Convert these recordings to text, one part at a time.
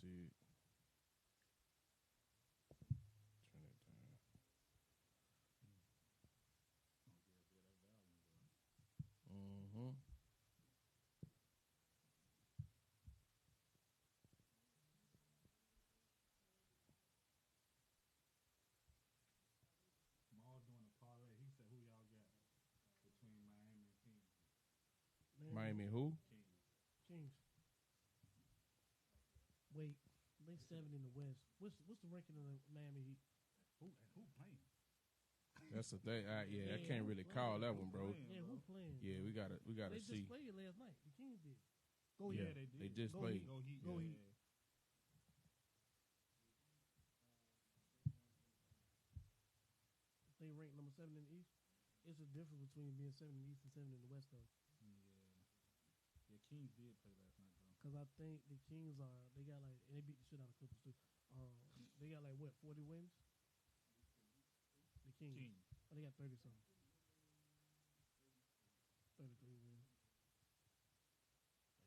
see it. Turn it down. Mm-hmm. Maul doing a parlay. He said, "Who y'all got between Miami and Kings?" Miami who? Kings. Wait, they 7 in the West. What's the ranking of the Miami Heat? Who playing? That's the thing. I can't really call that one, bro. Yeah, who playing? Yeah, we gotta They see. just played last night. The Kings did. Go Yeah, Heat. they just Go played. Heat. Go Heat. Go Yeah. Heat. They ranked number 7 in the East. It's a difference between being 7 in the East and 7 in the West, though. Yeah, Kings did play last night, though. Because I think the Kings they got like, and they beat the shit out of Clippers, too. They got like, what, 40 wins? The Kings. Oh, they got 30-something. 33 wins.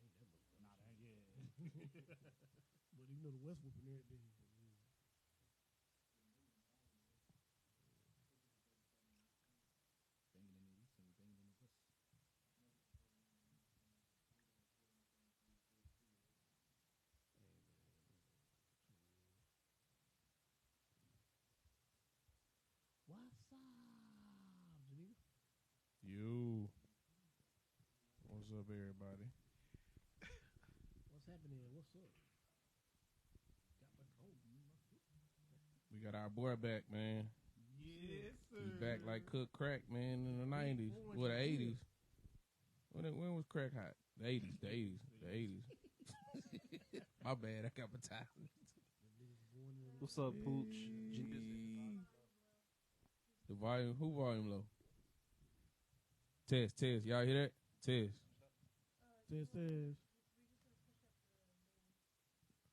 Ain't that much. Nah, that, yeah. But you know the West whooping everything. Banging in the East and we banging in the West. What's up, Geneva? You. What's up, everybody? What's happening? What's up? Got my coat. We got our boy back, man. Yes, sir. He's back like Cook Crack, man, in the 90s. Well, the 80s. When was crack hot? The 80s. My bad, I got my time. What's up, Pooch? The volume, who volume low? Test. Y'all hear that? Test.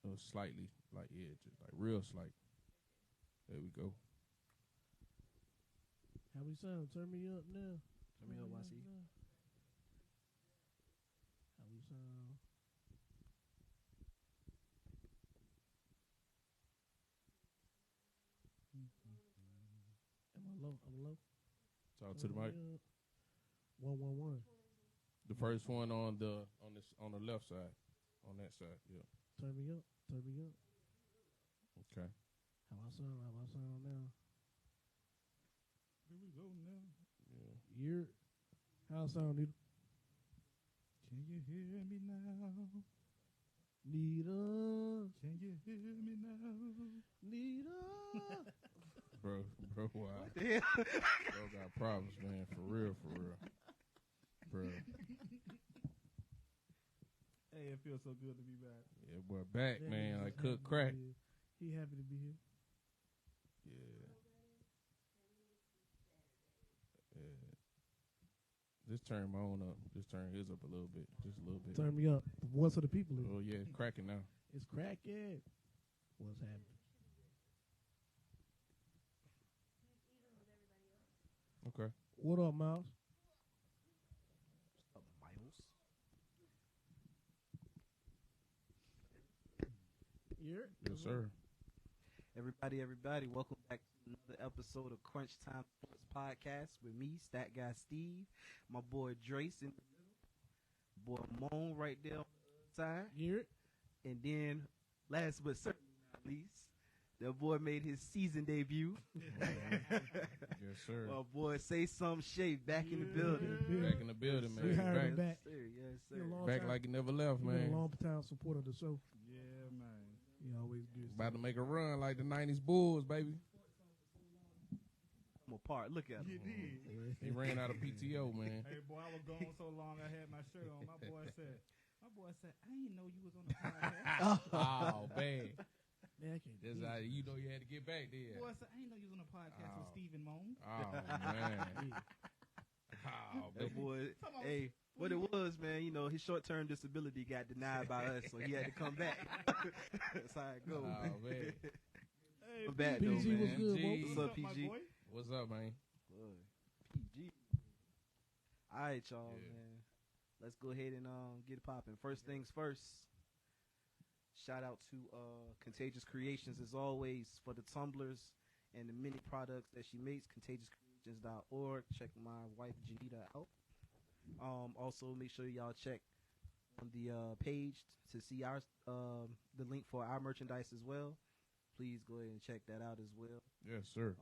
Oh, slightly, like, yeah, just like real slight. There we go. How we sound? Turn me up now. Turn me up, YC. How we sound? Am I low? I'm low. Talk to the mic. 111. The first one on the left side, on that side. Yeah. Turn me up. Okay. How I sound now? Here we go now. Yeah. How I sound, Nita? Can you hear me now? Nita. Can you hear me now? Nita. Bro, wow. What the hell? Bro got problems, man. For real. Bro. Hey, it feels so good to be back. Yeah, boy, back, That man. nigga's Like happy Cook to Crack. be here. He happy to be here. Yeah. Just turn my own up. Just turn his up a little bit. Just a little bit. Turn me up. The voice of the people. Oh, yeah, it's cracking now. It's cracking. What's happening? Okay. What up, Miles? What's up, Miles? Yes, sir. Everybody, welcome back to another episode of Crunch Time Sports Podcast with me, Stat Guy Steve, my boy Drace in the middle, boy Moan right there on the side, and then last but certainly not least, that boy made his season debut. Yes, sir. My boy Say Some Shade back in the building. Back in the building, man. We hired him Back, back. Yes, He a sir. long back time- like he never left, he been a man. long time supporter of the show. Yeah, man. He always good. About to make a run like the 90s Bulls, baby. I'm apart. Look at You him. did. He ran out of PTO, man. Hey, boy, I was gone so long I had my shirt on. My boy said, I didn't know you was on the podcast. Oh, man. Man, I can't That's do how it. you know you had to get back there. Boy said, I didn't know you was on the podcast with Oh. Stephen Moan. Oh, man. Oh, That baby. boy, hey, what it was, man, you know, his short-term disability got denied by us, so he had to come back. That's how it goes. Oh, man. Hey, I'm back, though, PG was man. good, G. bro. What's up, my PG? boy? What's up, man? Boy, PG. All right, y'all, Yeah. man. Let's go ahead and get it popping. First things first. Shout out to Contagious Creations as always for the tumblers and the many products that she makes. ContagiousCreations.org. Check my wife Janita out. Also, make sure y'all check on the page to see our the link for our merchandise as well. Please go ahead and check that out as well. Yes, sir.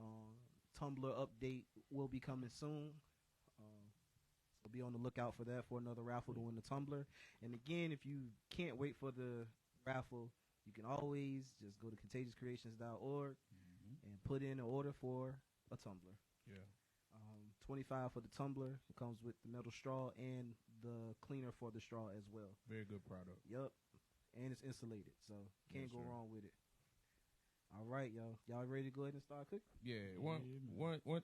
Tumblr update will be coming soon. So be on the lookout for that, for another raffle to win the tumbler. And again, if you can't wait for the raffle, you can always just go to contagiouscreations.org and put in an order for a tumbler. Yeah. $25 for the tumbler. It comes with the metal straw and the cleaner for the straw as well. Very good product. Yup. And it's insulated, so can't go wrong with it. All right, y'all. Y'all ready to go ahead and start cooking? Yeah. One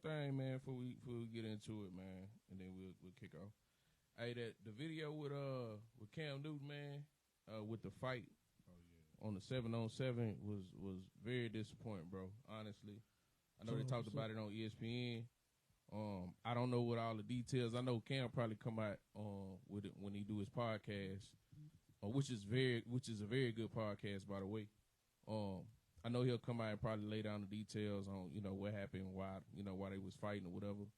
thing, man, before we get into it, man, and then we'll kick off. Hey, the video with Cam Newton, man, with the fight on the 7-on-7 was very disappointing, bro. Honestly, I know they talked about it on ESPN. I don't know what all the details. I know Cam probably come out with it when he do his podcast, which is a very good podcast, by the way. I know he'll come out and probably lay down the details on what happened, why they was fighting or whatever.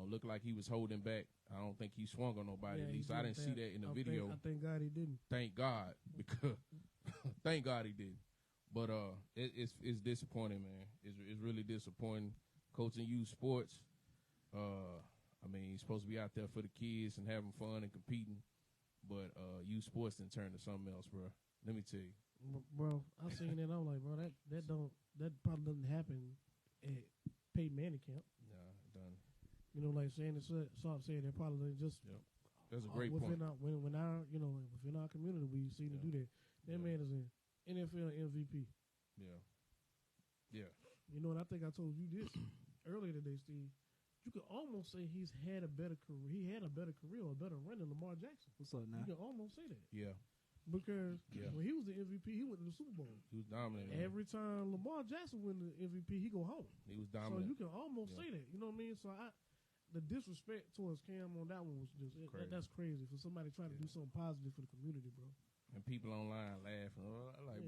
Looked like he was holding back. I don't think he swung on nobody. At least I didn't see that in the video. I thank God he didn't. Thank God, because thank God he didn't. But it's disappointing, man. It's really disappointing. Coaching youth sports. I mean, he's supposed to be out there for the kids and having fun and competing, but youth sports didn't turn to something else, bro. Let me tell you, bro. I seen that. I'm like, bro, that probably doesn't happen at Peyton Manning camp. Nah, done. Like Shannon Sharp said, that probably just. Yep. That's a great point. Within our community, we seen to do that. That man is an NFL MVP. Yeah. Yeah. And I think I told you this earlier today, Steve. You could almost say he's had a better career. He had a better career or a better run than Lamar Jackson. What's up now? You can almost say that. Yeah. Because when he was the MVP, he went to the Super Bowl. He was dominant. Every time Lamar Jackson win the MVP, he go home. He was dominant. So you can almost say that. You know what I mean? So the disrespect towards Cam on that one was just crazy. That's crazy for somebody trying to do something positive for the community, bro. And people online laughing.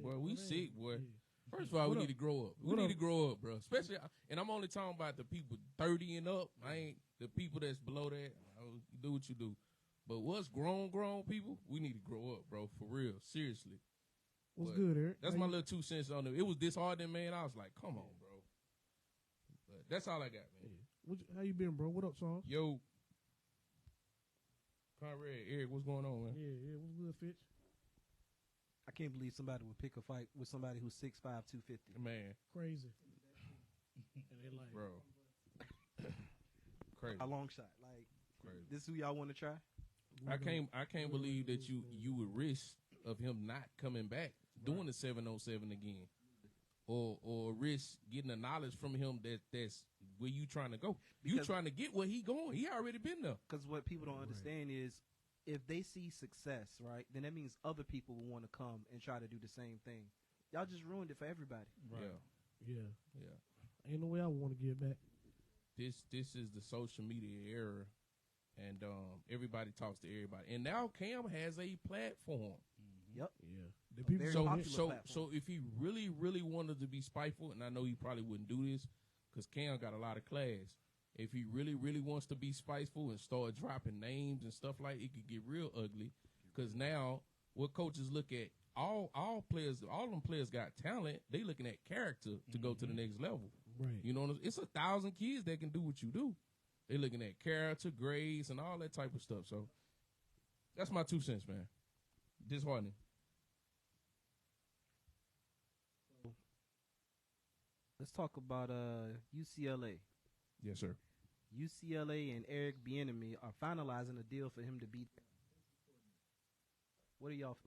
Boy, we man. sick, boy. Yeah. First of all, we need to grow up. We need to grow up, bro. Especially, and I'm only talking about the people 30 and up. I ain't the people that's below that. You do what you do. But what's grown people, we need to grow up, bro. For real. Seriously. What's good, Eric? That's my little 2 cents on it. It was disheartening, man. I was like, come on, bro. But that's all I got, man. Yeah. How you been, bro? What up, Sauce? Yo. Conrad, Eric, what's going on, man? Yeah. What's good, Fitch? I can't believe somebody would pick a fight with somebody who's 6'5", 250. Man. Crazy. And they like, bro. Crazy. A long shot. Like, crazy. This is who y'all want to try? I can't believe that you would risk of him not coming back doing the 7-on-7 again, or risk getting the knowledge from him that's where you trying to go. You trying to get where he going. He already been there. Because what people don't understand is, if they see success, right, then that means other people will want to come and try to do the same thing. Y'all just ruined it for everybody. Right. Yeah. Ain't no way I want to give back. This is the social media era. And everybody talks to everybody. And now Cam has a platform. Yep. Yeah. The people so if he really, really wanted to be spiteful, and I know he probably wouldn't do this because Cam got a lot of class. If he really, really wants to be spiteful and start dropping names and stuff like it could get real ugly. Because now what coaches look at, all them players got talent. They looking at character to go to the next level. Right. You know, it's 1,000 kids that can do what you do. They looking at character, grades, and all that type of stuff. So that's my 2 cents, man. Disheartening. Let's talk about UCLA. Yes, sir. UCLA and Eric Bieniemy are finalizing a deal for him to beat. What are y'all?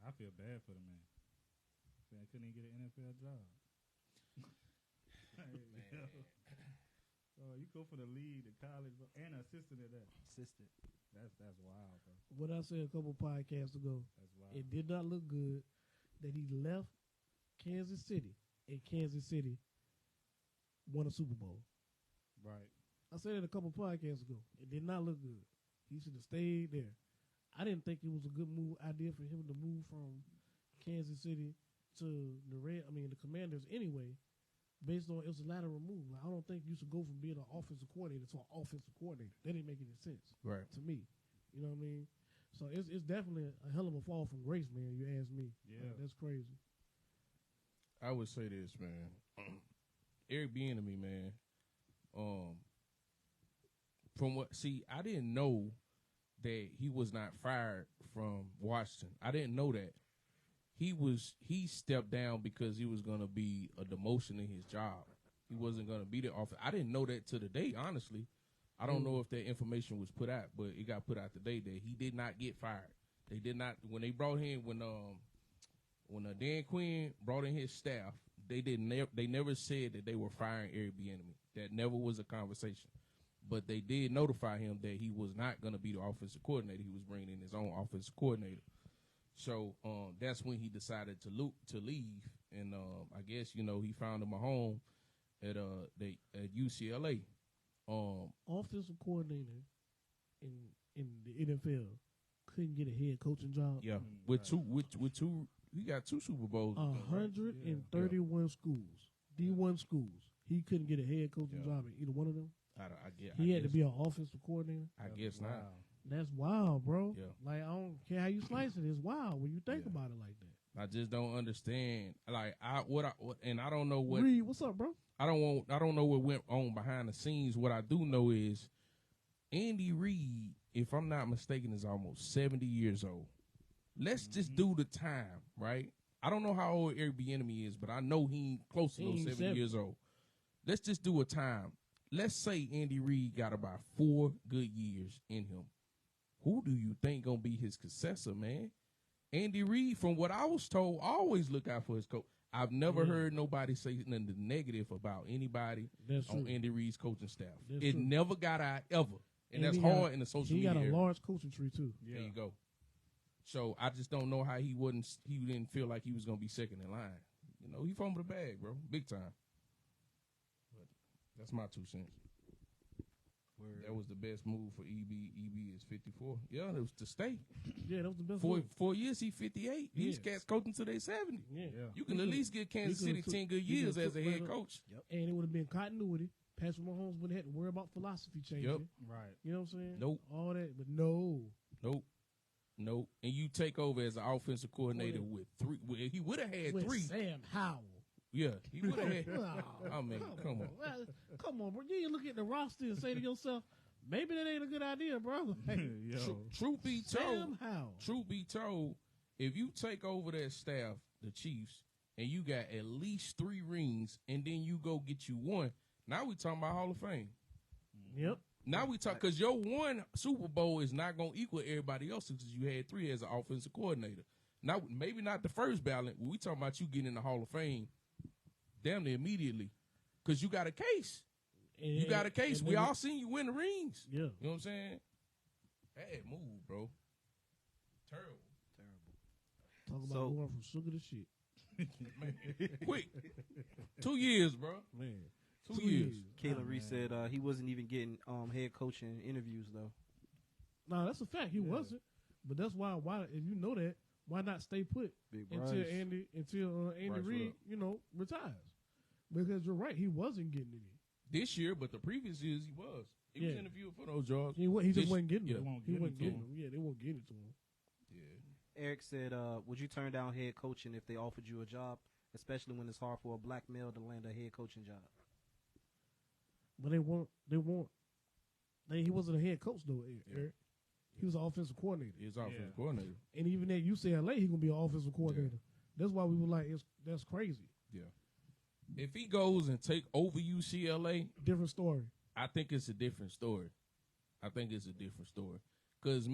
I feel bad for the man. I couldn't even get an NFL job. You go for the lead, the college, and assistant at that. Assistant. That's wild, bro. What I said a couple podcasts ago. That's wild. It did not look good that he left Kansas City, and Kansas City won a Super Bowl. Right. I said it a couple podcasts ago. It did not look good. He should have stayed there. I didn't think it was a good idea for him to move from Kansas City to the Commanders anyway, based on it was a lateral move. Like, I don't think you should go from being an offensive coordinator to an offensive coordinator. That didn't make any sense, Right. to me. You know what I mean? So it's definitely a hell of a fall from grace, man. You ask me. Yeah. Like, that's crazy. I would say this, man. Eric Bieniemy, man. I didn't know that he was not fired from Washington. I didn't know that. He stepped down because he was gonna be a demotion in his job. He wasn't gonna be the office. I didn't know that to the day, honestly. I don't know if that information was put out, but it got put out today that he did not get fired. They did not when they brought him when Dan Quinn brought in his staff. They never said that they were firing Eric Bieniemy. That never was a conversation. But they did notify him that he was not going to be the offensive coordinator. He was bringing in his own offensive coordinator. So that's when he decided to leave, and I guess he found him a home at UCLA. Offensive coordinator in the NFL couldn't get a head coaching job. Yeah, with two, he got 2 Super Bowls. 131 schools, D1 schools. He couldn't get a head coaching job in either one of them. He had to be an offensive coordinator. I guess not. That's wild, bro. Yeah. Like, I don't care how you slice it. It's wild when you think about it like that. I just don't understand. Like I don't know what. Reed, what's up, bro? I don't know what went on behind the scenes. What I do know is Andy Reid, if I'm not mistaken, is almost 70 years old. Let's just do the time, right? I don't know how old Eric Bieniemy is, but I know he close to those 70 years old. Let's just do a time. Let's say Andy Reid got about 4 good years in him. Who do you think gonna be his successor, man? Andy Reid, from what I was told, always look out for his coach. I've never heard nobody say nothing negative about anybody on Andy Reid's coaching staff. It never got out ever, and that's hard in the social media. He got a area. large coaching tree too. Yeah. There you go. So I just don't know how he didn't feel like he was gonna be second in line. He fumbled the bag, bro, big time. But that's my 2 cents. That was the best move for EB. EB is 54. Yeah, it was to stay. Yeah, that was the best. 4 years, he 58. These cats coaching till they 70. Yeah. You can at least get Kansas City 10 good years as a head coach. Yep. And it would have been continuity. Patrick Mahomes wouldn't have to worry about philosophy changing. Yep. Right. You know what I'm saying? Nope. All that, but no. Nope. And you take over as an offensive coordinator with 3. Well, he would have had with 3. Sam Howell. Yeah, he would have had. I mean, come on. Come on, bro. You look at the roster and say to yourself, maybe that ain't a good idea, bro. Truth be Sam Howell. Truth be told, if you take over that staff, the Chiefs, and you got at least 3 rings, and then you go get you 1, now we talking about Hall of Fame. Yep. Now we talk because your 1 Super Bowl is not going to equal everybody else's because you had 3 as an offensive coordinator. Now, maybe not the first ballot, but we talking about you getting in the Hall of Fame damn near immediately because you got a case. You got a case. We all seen you win the rings. Yeah. You know what I'm saying? Bad move, bro. Terrible. Talking about going from sugar to shit. Man, quick. 2 years, bro. Man. 2 years. Kalen Reed said he wasn't even getting head coaching interviews, though. No, that's a fact. He wasn't. But that's why if you know that, why not stay put until Andy Reid, retires? Because you're right, he wasn't getting any. This year, but the previous years he was. He was interviewed for those jobs. He just wasn't getting them. He wasn't getting them. Yeah, they won't get it to him. Yeah. Eric said, would you turn down head coaching if they offered you a job, especially when it's hard for a black male to land a head coaching job? But he wasn't a head coach, though, Eric. He was an offensive coordinator. He was offensive coordinator. And even at UCLA, he going to be an offensive coordinator. Yeah. That's why we were like, that's crazy. Yeah. If he goes and take over UCLA, different story. I think it's a different story. Because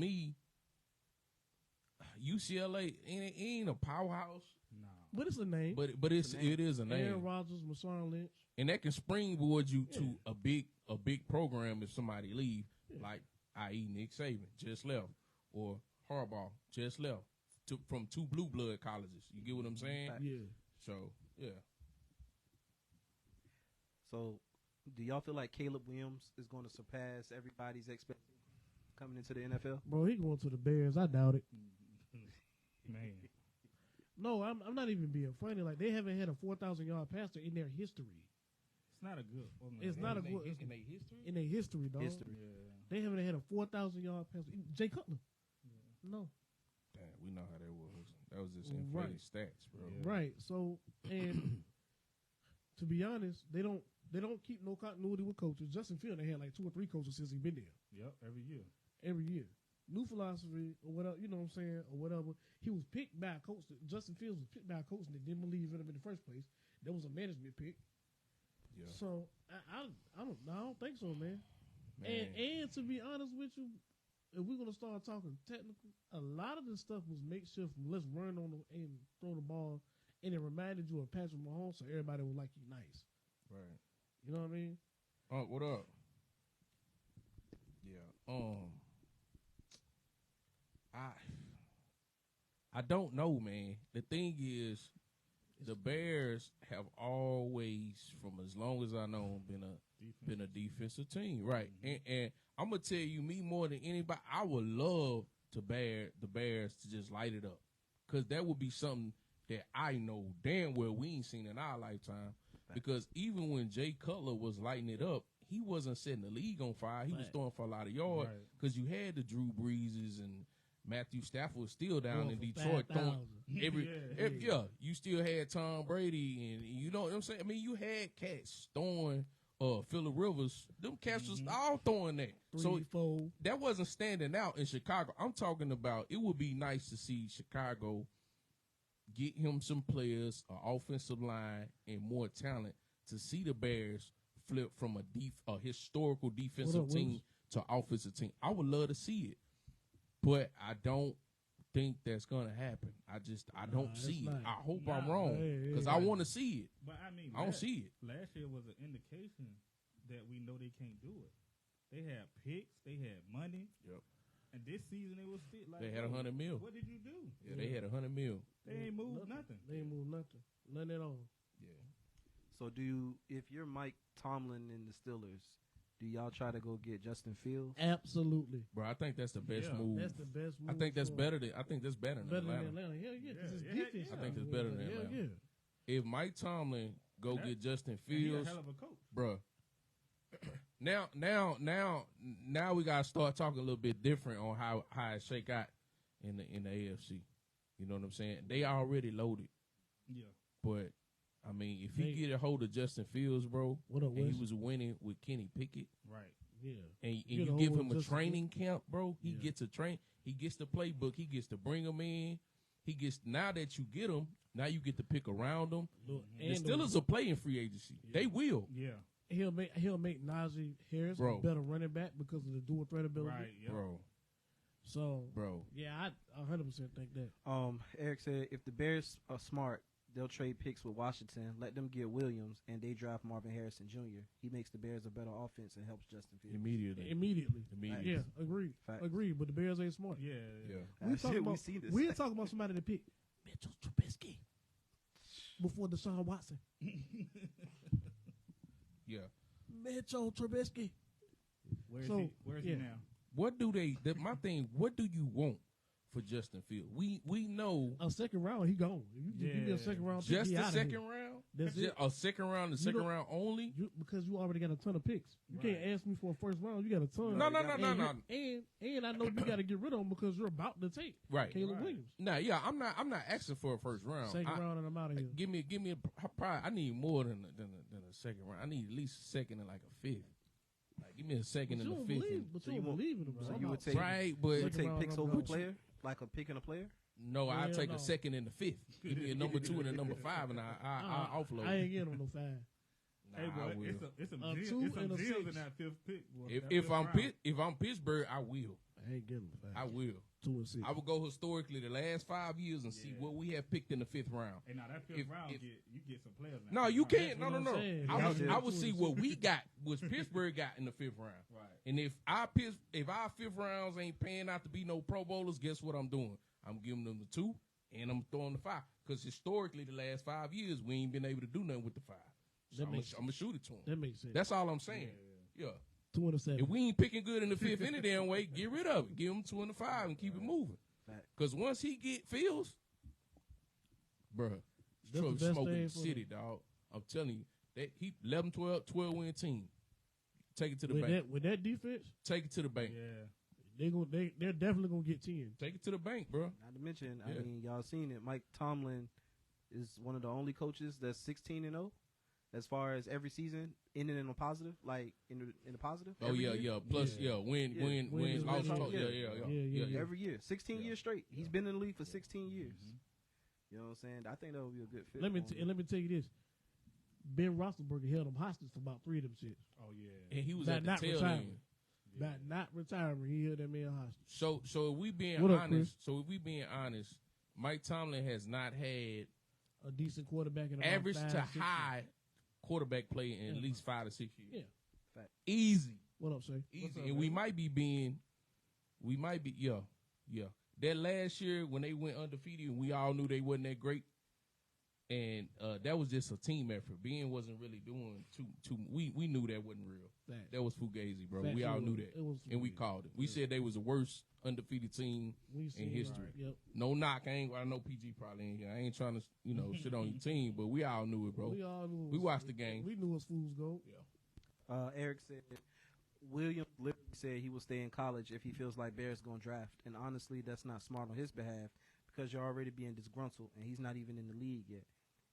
UCLA ain't a powerhouse. No. But it's a name. But it is a name. Aaron Rodgers, Marshawn Lynch. And that can springboard you to a big program if somebody leave, like i.e. Nick Saban just left, or Harbaugh just left from 2 blue blood colleges. You get what I'm saying? Yeah. So, yeah. So, do y'all feel like Caleb Williams is going to surpass everybody's expectations? coming into the NFL? Bro, he going to the Bears. I doubt it. Man. No, I'm not even being funny. Like, they haven't had a 4,000-yard passer in their history. It's not a good. It's not a good. in their history. In their history, dog. History. Yeah. They haven't had a 4,000-yard passer. Jay Cutler. No. Damn, we know how that was. That was just inflated stats, bro. Yeah. Right. So, and to be honest, they don't keep no continuity with coaches. Justin Fields, they had like 2 or 3 coaches since he been there. Yep, every year. Every year. New philosophy or whatever, you know what I'm saying, or whatever. He was picked by a coach. Justin Fields was picked by a coach that didn't believe in him in the first place. That was a management pick. Yeah. So I don't think so, man. And to be honest with you, if we're gonna start talking technical, a lot of this stuff was makeshift from let's run on and throw the ball, and it reminded you of Patrick Mahomes, so everybody would like you nice. Right. You know what I mean? What up? Yeah. I don't know, man. The thing is, the Bears have always, from as long as I know, been a defensive team, right? Mm-hmm. And I'm gonna tell you, me more than anybody, I would love the Bears to just light it up, because that would be something that I know damn well we ain't seen in our lifetime. Because even when Jay Cutler was lighting it up, he wasn't setting the league on fire. He was throwing for a lot of yards because you had the Drew Breeses and Matthew Stafford was still down in Detroit throwing you still had Tom Brady, and you know what I'm saying? I mean, you had cats throwing Phillip Rivers. Them cats was all throwing that. 3, 4. That wasn't standing out in Chicago. I'm talking about it would be nice to see Chicago get him some players, an offensive line, and more talent to see the Bears flip from a historical defensive team to offensive team. I would love to see it, but I don't think that's gonna happen. I don't see it. I hope I'm wrong, because I want to see it. But I mean, I don't see it. Last year was an indication that we know they can't do it. They had picks, they had money. Yep. And this season it was still like They had $100 million. What did you do? Yeah, they had $100 million. They ain't moved nothing. They ain't moved nothing. Nothing at all. Yeah. So if you're Mike Tomlin and the Steelers, do y'all try to go get Justin Fields? Absolutely. Bro, I think that's the best move. That's the best move. I think that's better than Atlanta. Hell yeah, because it's defense. I think that's better than Atlanta. Yeah. If Mike Tomlin get Justin He's a Fields, hell of a coach. bro. Now we gotta start talking a little bit different on how it shake out in the AFC. You know what I'm saying? They already loaded. Yeah. But I mean, if he get a hold of Justin Fields, bro, and he was winning with Kenny Pickett, right? Yeah. And you give him a training camp, bro. He gets a He gets the playbook. He gets to bring him in. Now that you get him, now you get to pick around them. The Steelers are playing free agency. They will. Yeah. He'll make Najee Harris a better running back because of the dual threat ability. Right, yep. Bro. Yeah, I 100% think that. Eric said if the Bears are smart, they'll trade picks with Washington, let them get Williams, and they draft Marvin Harrison Jr. He makes the Bears a better offense and helps Justin Fields. Immediately. Yeah, agreed. Facts. Agreed, but the Bears ain't smart. Yeah. We're talking about somebody to pick Mitchell Trubisky before Deshaun Watson. Yeah. Mitchell Trubisky. Where's he now? What do you want for Justin Fields? We know a second round, he gone. You give me a second round pick. Just a second round? That's it. A second round, round only? Because you already got a ton of picks. You can't ask me for a first round. You got a ton. No. And I know you got to get rid of him because you're about to take Caleb Williams. Nah, yeah, I'm not asking for a first round. Second round and I'm out of here. Give me I need more than a second round. I need at least a second and like a fifth. Like, give me a second and a fifth. But you don't believe in him. So you would take but take picks over a player, like a pick and a player. No, I take a second and a fifth. Give me a number 2 and a number 5, and I offload. I ain't getting on no 5. Hey, boy, it's some deals in that fifth pick. Boy, if I'm Pittsburgh, I will. I ain't getting on 5. I will. 2 and 6. I would go historically the last 5 years and see what we have picked in the 5th round. Hey, now that fifth round, you get some players. Now. No, you can't. No. I would 2 see and what 6. we got, what Pittsburgh got in the 5th round. Right. And if our 5th rounds ain't paying out to be no Pro Bowlers, guess what I'm doing? I'm giving them the 2, and I'm throwing the 5. Because historically, the last 5 years, we ain't been able to do nothing with the 5. So I'm going to shoot it to them. That makes sense. That's all I'm saying. Yeah. 2 and 7. If we ain't picking good in the fifth any damn way, get rid of it. Give him 2 and 5 and keep it moving. Because once he get Fields, bruh, That's the best smoking thing the for city, dog. I'm telling you, that he 11, 12 win team. Take it to the with bank. with that defense, Take it to the bank. Yeah. they're definitely gonna get 10. Take it to the bank, bro. Not to mention, Yeah. I mean, y'all seen it. Mike Tomlin is one of the only coaches that's 16-0 as far as every season ending in a positive, like in the positive. Oh every yeah, year. yeah. Plus, win, Win, loss, yeah. total. Yeah. Every year, 16 years straight. He's been in the league for 16 years. Mm-hmm. You know what I'm saying? I think that would be a good fit. Let me for him. let me tell you this: Ben Roethlisberger held him hostage for about 3 of them shits. Oh yeah. And he was By at the not tail retiring. end. By not retiring, he held that man hostage. So if we being What up, honest, Chris? Mike Tomlin has not had A decent quarterback in about average 5, to 6 high quarterback play in at Yeah. least 5 to 6 years. Yeah. Fact. Easy. What up, say? Easy. And we might be, yeah. That last year when they went undefeated and we all knew they wasn't that great. And that was just a team effort. Ben wasn't really doing too. We knew that wasn't real. Fact. That was fugazi, bro. Fact, we all it knew was- that, it was and we fugazi. called it. We said they was the worst undefeated team We in seen history. it. Yep. No knock. I know PG probably ain't here. I ain't trying to shit on your team, but we all knew it, bro. We all knew. We watched the game. We knew us fools go. Eric said William literally said he will stay in college if he feels like Bears going to draft. And honestly, that's not smart on his behalf because you're already being disgruntled and he's not even in the league yet.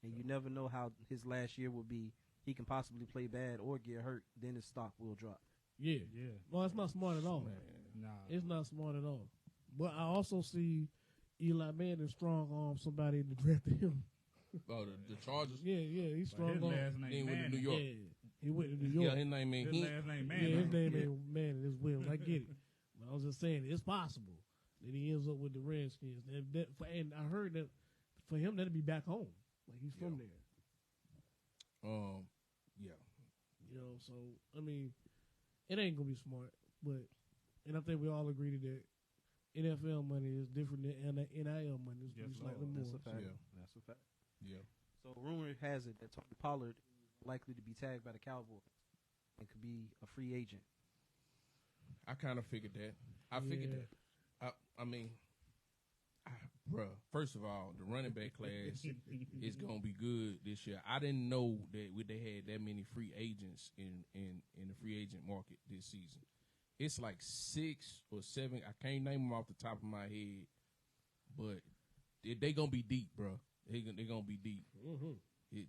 And you never know how his last year will be. He can possibly play bad or get hurt. Then his stock will drop. Yeah. Yeah. Well, it's not smart at all. Nah. It's not smart at all. But I also see Eli Manning strong arm somebody to draft him. Oh, the Chargers. Yeah, he's But strong his arm. last He name went to New Manning. York. Yeah, he went to New York. Yeah, his name ain't His he. last name Yeah, Manning. his name ain't Manning. It's Williams. I get it. But I was just saying it's possible that he ends up with the Redskins. And I heard that for him that'll be back home. Like he's from there. Yeah. You know, so I mean, it ain't gonna be smart, and I think we all agree that NFL money is different than NIL money. It's Yes, slightly Lord. more. That's a fact. Yeah. That's a fact. Yeah. So rumor has it that Tony Pollard is likely to be tagged by the Cowboys and could be a free agent. I kind of figured that. I figured Yeah. that. I mean, bruh, first of all, the running back class is going to be good this year. I didn't know that they had that many free agents in the free agent market this season. It's like 6 or 7. I can't name them off the top of my head, but they going to be deep, bro. They going to be deep. Mm-hmm.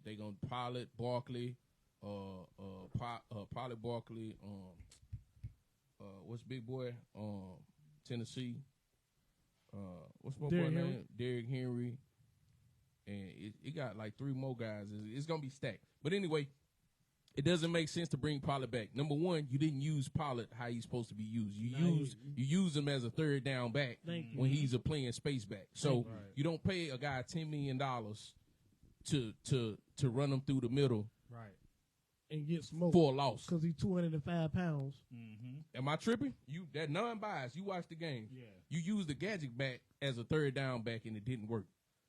They going to Pollard, Barkley, Pollard, Barkley, what's big boy? Tennessee. What's my boy Derrick name? Henry. Derrick Henry. And it got like 3 more guys. It's going to be stacked. But anyway, it doesn't make sense to bring Pollard back. Number one, you didn't use Pollard how he's supposed to be used. You use him as a third down back Thank you. when he's a playing space back. So Right. you don't pay a guy $10 million to run him through the middle Right. And get smoked for a loss. because he's 205 pounds. Mm-hmm. Am I tripping? That non-biased. You watch the game. Yeah. You use the gadget back as a third down back, and it didn't work.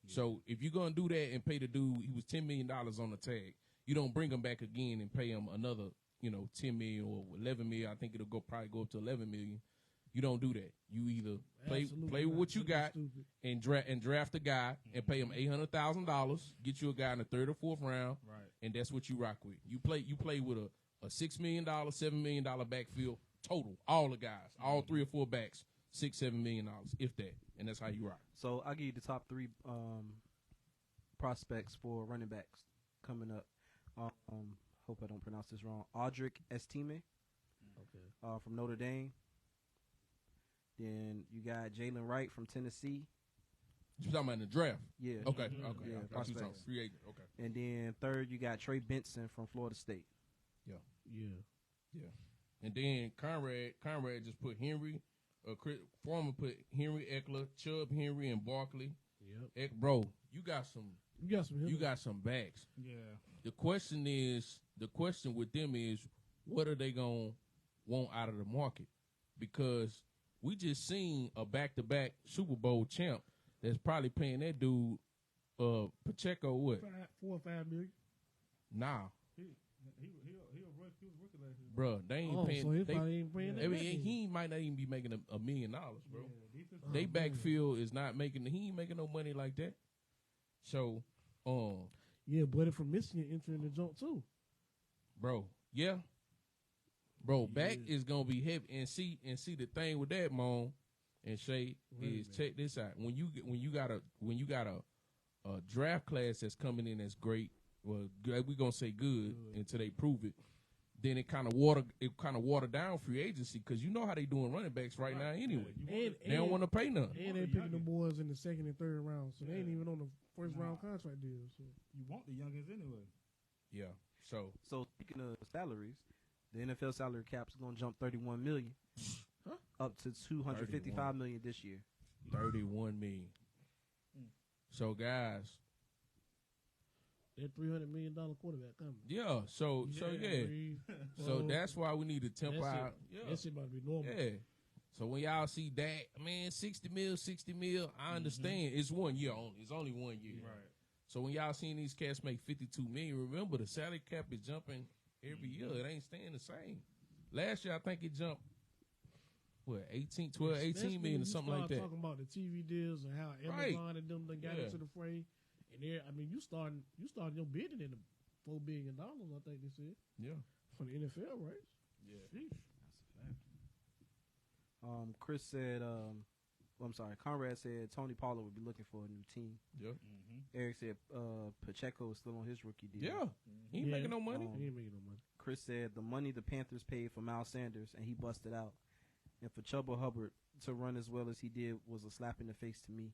Yeah. So if you're gonna do that and pay the dude, he was $10 million on the tag. You don't bring him back again and pay him another, $10 million or $11 million. I think it'll probably go up to $11 million. You don't do that. You either play Absolutely with not. what you got Stupid. and draft a guy and pay him $800,000. Get you a guy in the 3rd or 4th round, Right. and that's what you rock with. You play with a $6 million, $7 million backfield total. All the guys, all 3 or 4 backs, $6-7 million, if that, and that's how you rock. So I'll give you the top 3 prospects for running backs coming up. Hope I don't pronounce this wrong. Audric Estime Okay. from Notre Dame. Then you got Jalen Wright from Tennessee. You talking about in the draft? Yeah. Okay, Yeah, I got you prospects. talking free agent. Okay. And then third, you got Trey Benson from Florida State. Yeah. And then Conrad just put Henry, Foreman put Henry, Eckler, Chubb, Henry, and Barkley. Yep. Bro, you got some You got some backs. Yeah. The question with them is, what are they gonna want out of the market? Because we just seen a back-to-back Super Bowl champ that's probably paying that dude Pacheco what? 4 or 5 million. Nah. He'll run He was rookie last year. Bro, they ain't Oh, paying. so he They, probably ain't paying that. I mean, back then. he might not even be making $1 million, bro. Yeah, defense. They Oh, backfield is not making. He ain't making no money like that. So, Yeah, but from Michigan entering the jump too. bro, yeah, bro, back Yeah. is gonna be heavy. And see the thing with that, Mon and Shay Wait is a check this out. When you got a draft class that's coming in that's great. Well, we gonna say good until they prove it. Then it kind of water down free agency because you know how they doing running backs right now anyway. And They don't want to pay nothing. And they picking the boys in the second and third round, so they ain't even on the first round contract deal. So You want the youngins anyway. Yeah. So So speaking of salaries, the NFL salary cap is going to jump 31 million, up to 255 million this year. 31 million. So guys, that $300 million quarterback coming. yeah. So yeah. So that's why we need to temp out. Yeah. That shit about to be normal. Yeah. So when y'all see that, man, 60 mil, I understand. It's 1 year only. It's only 1 year. Right. So when y'all seeing these cats make 52 million, remember the salary cap is jumping every year. It ain't staying the same. Last year I think it jumped 18 million or something like that. Talking about the TV deals and how Amazon and them done got into the fray. And there, I mean, you starting your bidding in the $4 billion, I think they said. Yeah. For the NFL, right? Yeah. Sheesh. That's a fact. Chris said, I'm sorry, Conrad said Tony Pollard would be looking for a new team. Yeah. Eric said Pacheco is still on his rookie deal. Yeah. He ain't making no money. He ain't making no money. Chris said the money the Panthers paid for Miles Sanders and he busted out. And for Chuba Hubbard to run as well as he did was a slap in the face to me.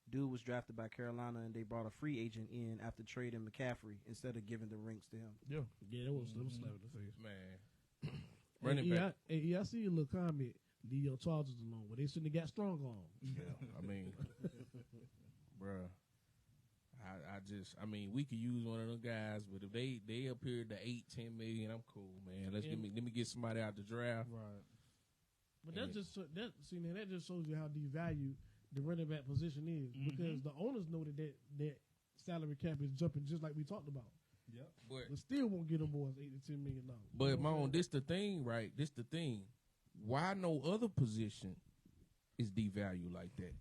Dude was drafted by Carolina and they brought a free agent in after trading McCaffrey instead of giving the rings to him. Yeah. Yeah, that was slap in the face. Man. Running back. I see a little comment. Leave your charges alone. Well, they shouldn't have got strong arms. Yeah. I mean, bruh. I mean, we could use one of them guys, but if they up here to 8-10 million, I'm cool, man. Let me get somebody out the draft. Right. But that just shows you how devalued the running back position is because the owners know that salary cap is jumping just like we talked about. Yep. But still won't get them boys $8 to $10 million. But Mon, this the thing, right? This the thing. Why no other position is devalued like that?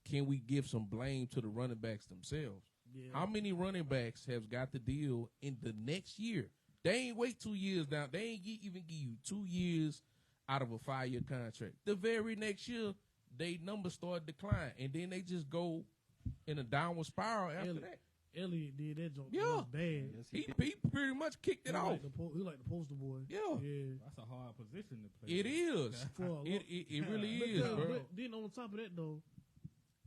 Can we give some blame to the running backs themselves? Yeah. How many running backs have got the deal in the next year? They ain't wait 2 years now. They ain't even give you 2 years out of a 5-year contract. The very next year, they numbers start decline, and then they just go in a downward spiral after that. Elliott did that joke. Yeah. It was bad. Yes, He pretty much kicked it off. He like the poster boy. Yeah. That's a hard position to play. It is. It really is, bro. But then on top of that, though,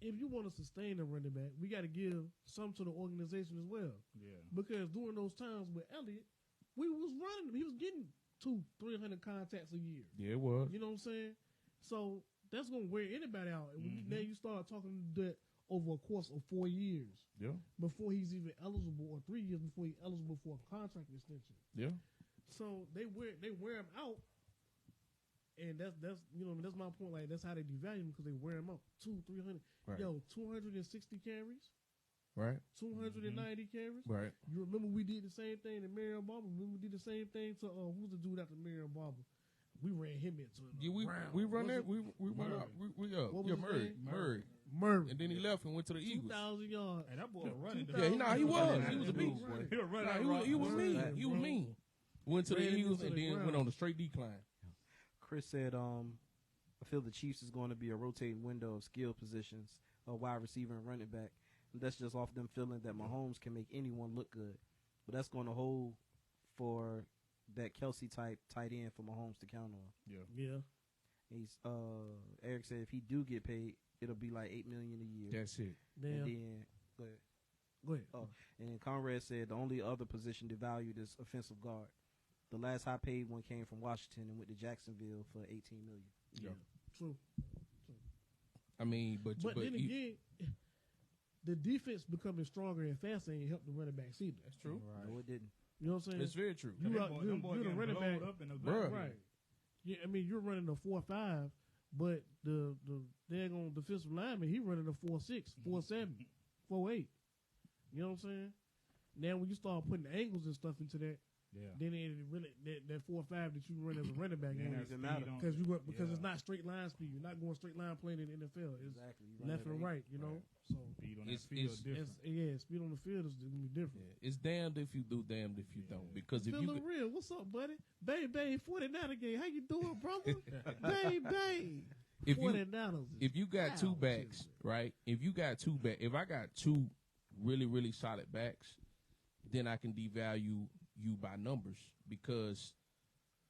if you want to sustain a running back, we got to give some to the organization as well. Yeah. Because during those times with Elliott, we was running. He was getting 200-300 contacts a year. Yeah, it was. You know what I'm saying? So that's going to wear anybody out. And now you start talking that over a course of 4 years. Yeah. Before he's even eligible, or 3 years before he's eligible for a contract extension. Yeah. So they wear him out. And that's my point. Like, that's how they devalue him, because they wear him out. 200-300. Right. Yo, 260 carries. Right. 290 carries. Right. You remember we did the same thing to Marion Barber? Remember we did the same thing to who's the dude after Marion Barber? We ran him into the ground. we run that. We run Murray. out. What was his Murray. name? Murray. And then he left and went to the Eagles. 2,000 yards. And that boy running. Yeah, he was. He was a beast. He was running. He was mean. He was mean. Went to the Ran him Eagles into and the then ground. went on a straight decline. Chris said, I feel the Chiefs is going to be a rotating window of skill positions, a wide receiver and running back. And that's just off them feeling that Mahomes can make anyone look good. But that's going to hold for that Kelsey type tight end for Mahomes to count on. Yeah. He's Eric said if he do get paid, it'll be like $8 million a year. That's it. Damn. And then Go ahead. Oh, and then Conrad said the only other position devalued is offensive guard. The last high paid one came from Washington and went to Jacksonville for $18 million. Yeah. True. I mean, but then again, the defense becoming stronger and faster ain't helped the running backs either. that's true. Right. No, it didn't. You know what I'm saying? It's very true. You the running back. Up in the Bruh. Right. Yeah, I mean, you're running a 4.5, but the daggone defensive lineman, he running a 4.6, 4.7, 4.8. You know what I'm saying? Now, when you start putting angles and stuff into that, Yeah. then it really that 4 or 5 that you run as a running back Then ain't that doesn't speed matter. don't- because it's yeah. not straight line speed. You're not going straight line playing in the NFL. It's Exactly. You run left that and eight. right, you know. So Speed on that It's- field it's- different. speed on the field is gonna be different. Yeah, it's damned if you do, damned if you don't. Yeah. Because if you Feeling real. What's up, buddy? Babe, 49 again. How you doing, brother? babe. if you 49ers. if you got two Wow, backs, shit. right? If I got two really, really solid backs, then I can devalue you by numbers because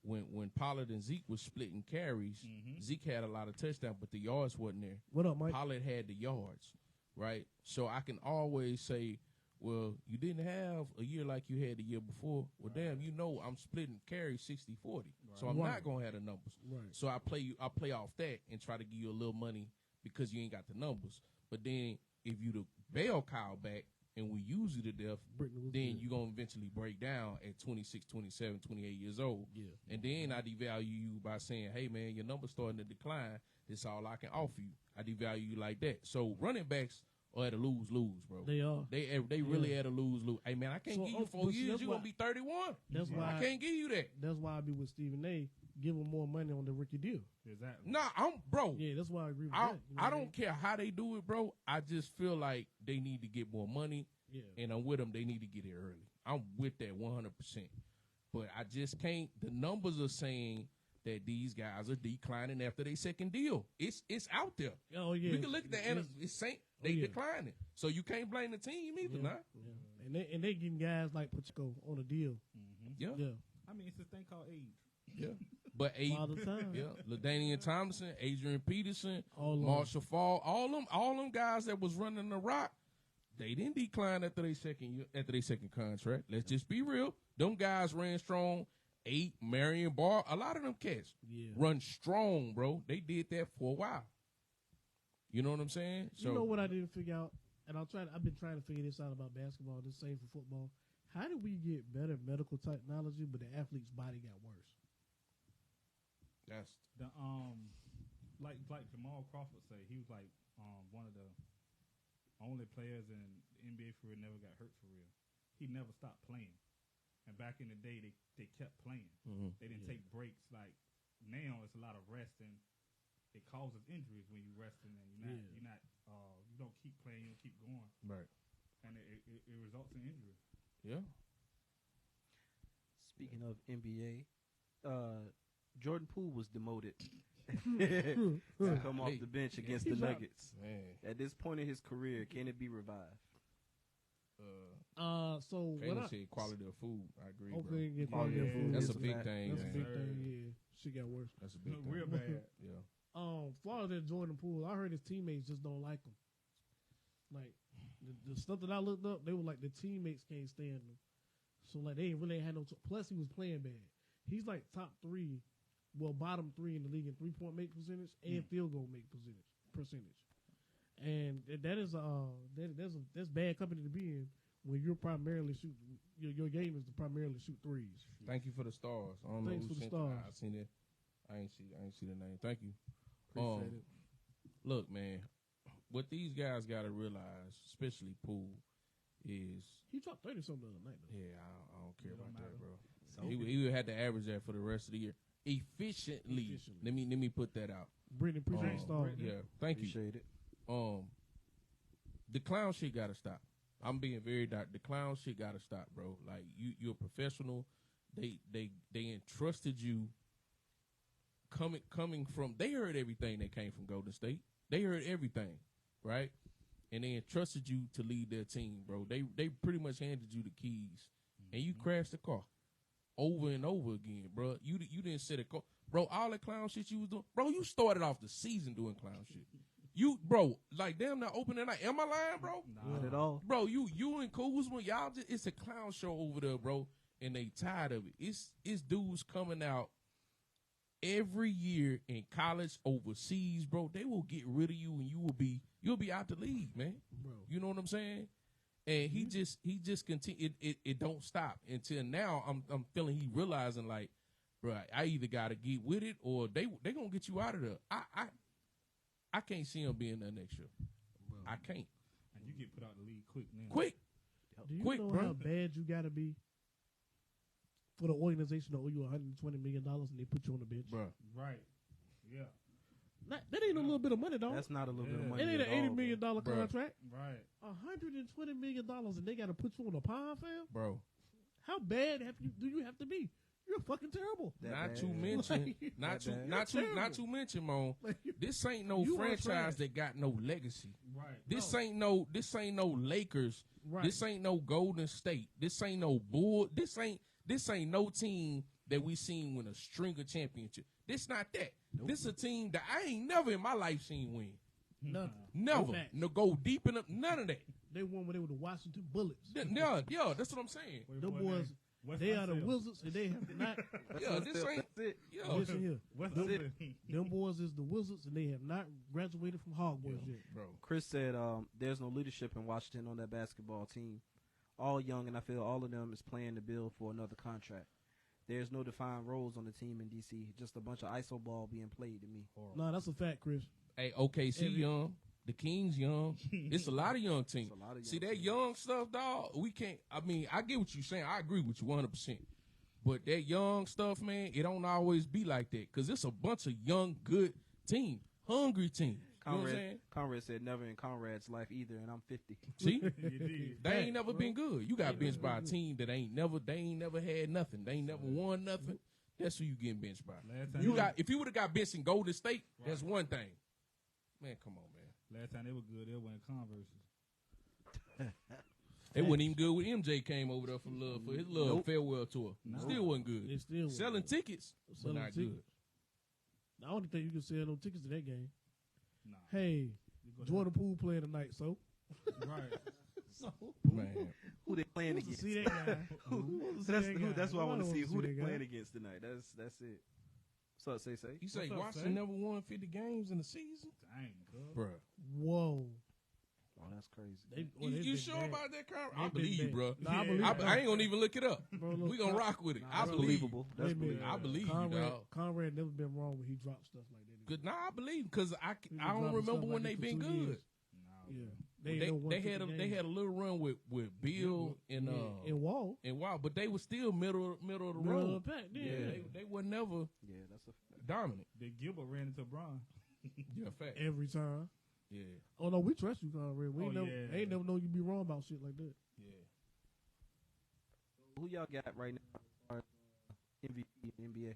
when Pollard and Zeke was splitting carries, Zeke had a lot of touchdowns, but the yards wasn't there. What up, Mike? Pollard had the yards, right? So I can always say, well, you didn't have a year like you had the year before. Well, damn, I'm splitting carries 60-40. So I'm Right. not going to have the numbers. Right. So I play off that and try to give you a little money because you ain't got the numbers. But then if you the bail cow back and we use you to death, Brittany was then good. you're going to eventually break down at 26, 27, 28 years old. Yeah. And then I devalue you by saying, hey, man, your number's starting to decline. This is all I can offer you. I devalue you like that. So running backs are at a lose-lose, bro. They are. They really at a lose-lose. Hey, man, I can't So, give you 4 but see, years. that's You're going to be 31. That's why I can't give you that. That's why I be with Stephen A. Give him more money on the rookie deal. Exactly. Nah, bro. Yeah, that's why I agree with I that. You know I what don't care how they do it, bro. I just feel like they need to get more money, Yeah. and I'm with them. They need to get it early. I'm with that 100%. But I just can't. The numbers are saying that these guys are declining after their second deal. It's out there. Oh yeah. We can look at the it's saying they yeah. declining. So you can't blame the team either, Yeah. nah. Yeah. And they getting guys like Pacheco on a deal. Yeah, Yeah. I mean, it's this thing called age. yeah. But Father time. yeah, LaDainian Thompson, Adrian Peterson, All of them. Marshall Fall, all them guys that was running the rock, they didn't decline after their second contract. Let's just be real. Them guys ran strong. 8, Marion Barr, a lot of them cats Yeah. run strong, bro. They did that for a while. You know what I'm saying? So You know what I didn't figure out, and I've been trying to figure this out about basketball. This same for football. How did we get better medical technology, but the athlete's body got worse? that's The like Jamal Crawford say, he was like one of the only players in the NBA for real never got hurt for real. He never stopped playing. And back in the day, they kept playing. They didn't take breaks. Like now, it's a lot of resting. It causes injuries when you're resting and you don't keep playing, you don't keep going, right. and it results in injury. Yeah. Speaking of NBA, Jordan Poole was demoted to come off the bench against the Nuggets. Man. At this point in his career, can it be revived? So what Kayla said quality of food. I agree, bro. okay, get Yeah, quality of food. That's a It's big fact. thing. That's a man. big thing. Yeah, she got worse. That's a big thing. Real bad. Yeah. Far as that Jordan Poole, I heard his teammates just don't like him. Like the stuff that I looked up, they were like the teammates can't stand him. So like they ain't really had no. Plus he was playing bad. He's like top 3, bottom 3 in the league in 3-point make percentage and field goal make percentage. And that is that's bad company to be in when you're primarily shooting. Your game is to primarily shoot threes. Thank you for the stars. I don't Thanks know who for the sent stars. I seen it. I ain't see the name. Thank you. Appreciate it. Look, man, what these guys got to realize, especially Poole, is He dropped 30 something the other night though. yeah, I don't care about that, bro. So He would have to average that for the rest of the year efficiently. Let me put that out. Brittany, appreciate the star. Yeah, thank you. appreciate it. The clown shit gotta stop. I'm being very dark. The clown shit gotta stop, bro. Like you're a professional. They entrusted you. Coming from, they heard everything that came from Golden State. They heard everything, right? And they entrusted you to lead their team, bro. They pretty much handed you the keys, and you crashed the car over and over again, bro. You didn't set a car, bro. All that clown shit you was doing, bro. You started off the season doing clown shit. You, bro, like damn, now opening night. Am I lying, bro? Not at all. Bro, you and Kuzma, y'all just, it's a clown show over there, bro, and they tired of it. It's dudes coming out every year in college, overseas, bro. They will get rid of you, and you'll be out the league, man. Bro. You know what I'm saying? And he just continue. It don't stop until now. I'm feeling he realizing like, bro, I either gotta get with it or they gonna get you out of there. I can't see him being there next year. Bro. I can't. And you get put out the league quick now. Quick. Do you Quick, know bro. how bad you gotta be for the organization to owe you $120 million and they put you on the bench. Bro. Right. Yeah. That ain't a little bit of money, though. That's not a little bit of Yeah. money. It ain't at an $80 all, million bro. contract. Right. $120 million and they got to put you on a pond, fam? Bro. How bad do you have to be? You're fucking terrible. That Not bad. to mention, not Terrible. to mention, Mon. Like, This ain't no You are trash. franchise that got no legacy. Right. This ain't no Lakers. right. This ain't no Golden State. This ain't no Bull. This ain't no team that we seen win a string of championship. This not that. This a team that I ain't never in my life seen win. Nothing. Never. facts. No go deep in none of that. They won when they were the Washington Bullets. Yeah, that's what I'm saying. Them boys, they are the Wizards, and they have not. Yeah, this ain't. That's it. Yeah, Listen here. What's That's up? it. Them boys is the Wizards, and they have not graduated from Hogwarts yet. bro. Chris said there's no leadership in Washington on that basketball team. All young, and I feel all of them is playing the bill for another contract. There's no defined roles on the team in D.C. Just a bunch of ISO ball being played to me. Nah, that's a fact, Chris. Hey, OKC young. The Kings young. It's a lot of young teams. It's a lot of young See, that teams. young stuff, dog, we can't. I mean, I get what you're saying. I agree with you 100%. But that young stuff, man, it don't always be like that. Because it's a bunch of young, good team. Hungry team. You know what I'm saying? Conrad said never in Conrad's life either, and I'm 50. See? You did. They ain't never been good. You got benched by a team that ain't never had nothing. They ain't never won nothing. That's who you getting benched by. Last time You they got if you would have got benched in Golden State, that's one thing. Man, come on, man. Last time they were good, they were in Converse. They wasn't even good when MJ came over there for his little Nope. farewell tour. No. Still wasn't good. They still Selling tickets, but Selling not tickets. I don't think you can sell no tickets to that game. Nah. Hey, You go Jordan Poole playing tonight, so. down. Right. So good. Man, Who they playing who wants to against? see that guy? Who wants to see that guy? That's what I want to Nobody see. wants Who see they that guy. playing against tonight? That's it. What's up, say? you say What's up, Washington Say? never won 50 games in the season, Dang, cuz. bruh. Whoa. Oh, that's crazy. You sure about that, Carl? I They been believe you, bad. bro. Nah, I believe I ain't gonna even look it up. Bro, look, We gonna rock with it. Nah, I that's believe. Believable. That's Wait a minute. believable. I believe you, Conrad, dog. Conrad never been wrong when he dropped stuff like that. Good. Nah, I believe because I He been don't dropping remember stuff when like they that for been 2 good. years. Nah, Yeah. They had a little run with Bill and and Wall. Wild, but they were still middle of the Middle road. of the pack, yeah. They were never Yeah, that's a dominant. Then Gilbert ran into Bron. Yeah, fact. Every time. Yeah, Oh no, we trust you, Conrad. We Oh, ain't never, yeah. ain't never know you be wrong about shit like that. yeah. Who y'all got right now as far as MVP in the NBA?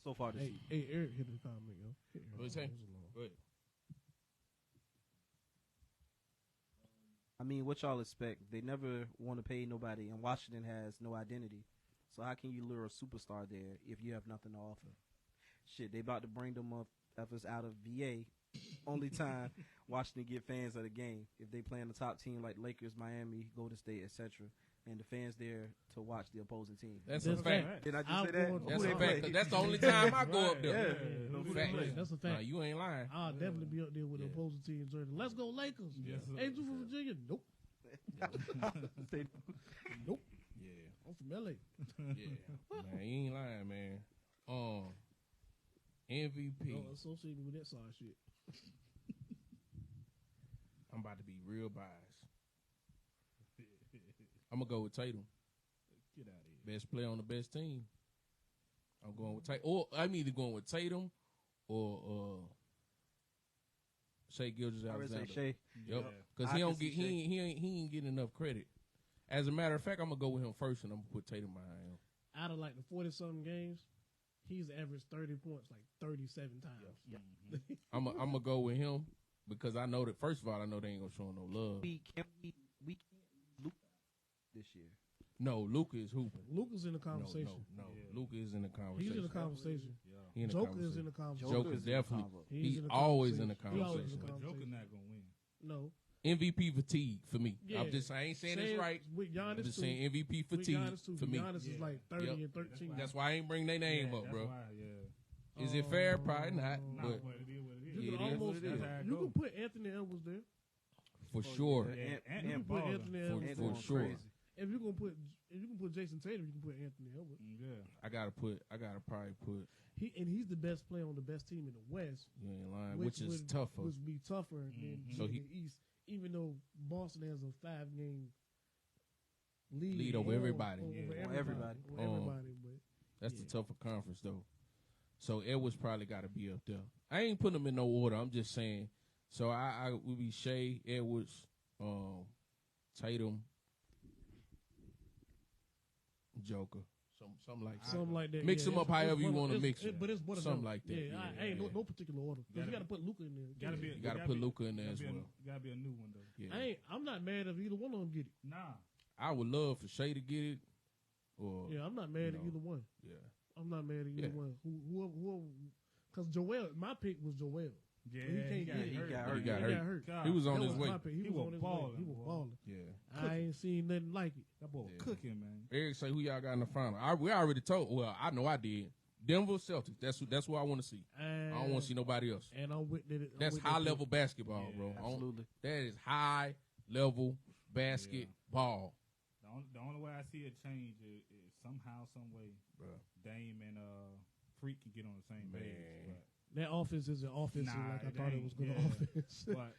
So far this Hey, season. hey, Eric hit the comment, yo. Hit her What'd you say? comment. It was long. Go ahead. I mean, what y'all expect? They never want to pay nobody, and Washington has no identity. So how can you lure a superstar there if you have nothing to offer? Shit, they about to bring them up efforts out of VA. Only time Washington get fans of the game if they play in the top team like Lakers, Miami, Golden State, etc. And the fans there to watch the opposing team. That's That's a fact. fact. Did I just I'm say that? going to- That's Who a they fact. play? 'Cause that's the only time I go up there. Yeah. Who Who they Fact. play? That's a Nah, fact. you ain't lying. I'll definitely be up there with the Yeah. opposing team jersey. Let's go Lakers. Yes, sir. Ain't you from Virginia? Nope. Say- Nope. Yeah, I'm from LA. yeah. Man, you ain't lying, man. MVP. Don't associate me with that side shit. I'm about to be real biased. I'm gonna go with Tatum. Get out of here. Best player on the best team. I'm going with Tatum. Or I'm either going with Tatum or Shai I already say Gilgeous-Alexander. Shea. Yep. Yeah. Because I he can don't see get he ain't getting enough credit. As a matter of fact, I'm gonna go with him first, and I'm gonna put Tatum behind him. Out of like the 40-something games, he's averaged 30 points like 37 times. Mhm. I'm gonna go with him because I know that first of all, I know they ain't gonna show him no love. We can't lose Luka this year. No, Luka is hooping. Luka's in the No, conversation. no. Yeah. Luka is in the conversation. He's in the conversation. Yeah. He in the Joker conversation. is in the conversation. Joker's in the definitely- convo. He's in the always in the He always in the conversation. But Joker conversation. not gonna win. No. MVP fatigue for me. Yeah. I ain't saying it's right. With I'm Giannis just too. saying MVP With fatigue Giannis too. for me. Giannis is Yeah. like 30 Yep. and 13. That's why I ain't bring their name Yeah, up, that's bro. why, yeah. Is it fair? Probably not. Oh. Nah, But but it is what it is. You Yeah, can it is almost what it is. That's how it you go. can put Anthony Edwards there. for sure. Yeah, And- and You can put balling. Anthony For- Edwards. for there. going sure. crazy. If you can put Jason Tatum, you can put Anthony Edwards. Yeah. I gotta probably put. He's the best player on the best team in the West, You ain't lying, which is would, tougher. Which be tougher than Mhm. being So in the East. Even though Boston has a 5-game lead over everybody. On everybody. But That's the tougher conference though. So Edwards probably got to be up there. I ain't putting them in no order. I'm just saying. So I would be Shea, Edwards, Tatum, Joker. Something like that. Mix them up however you want to mix it. But it's one of something them. like that. Yeah, I ain't no particular order. You got to put Luka in there. You got to put Luka in there as well. Got to be a new one though. Yeah. I'm not mad if either one of them get it. Nah. I would love for Shea to get it. Or I'm not mad at either one. Yeah. I'm not mad at either one. Whoever, because Joel, my pick was Joel. Yeah, he got hurt. He was on his way. He was balling. He was balling. Yeah. I ain't seen nothing like it. That boy was cooking, man. Eric say who y'all got in the final. We already told. Well, I know I did. Denver Celtics. That's what I want to see. I don't want to see nobody else. And I'm with it. That's high level basketball, bro. Absolutely. That is high level basketball. The only way I see it change is somehow, some way, Dame and Freak can get on the same page. That offense isn't offensive like I thought it was going to offense. But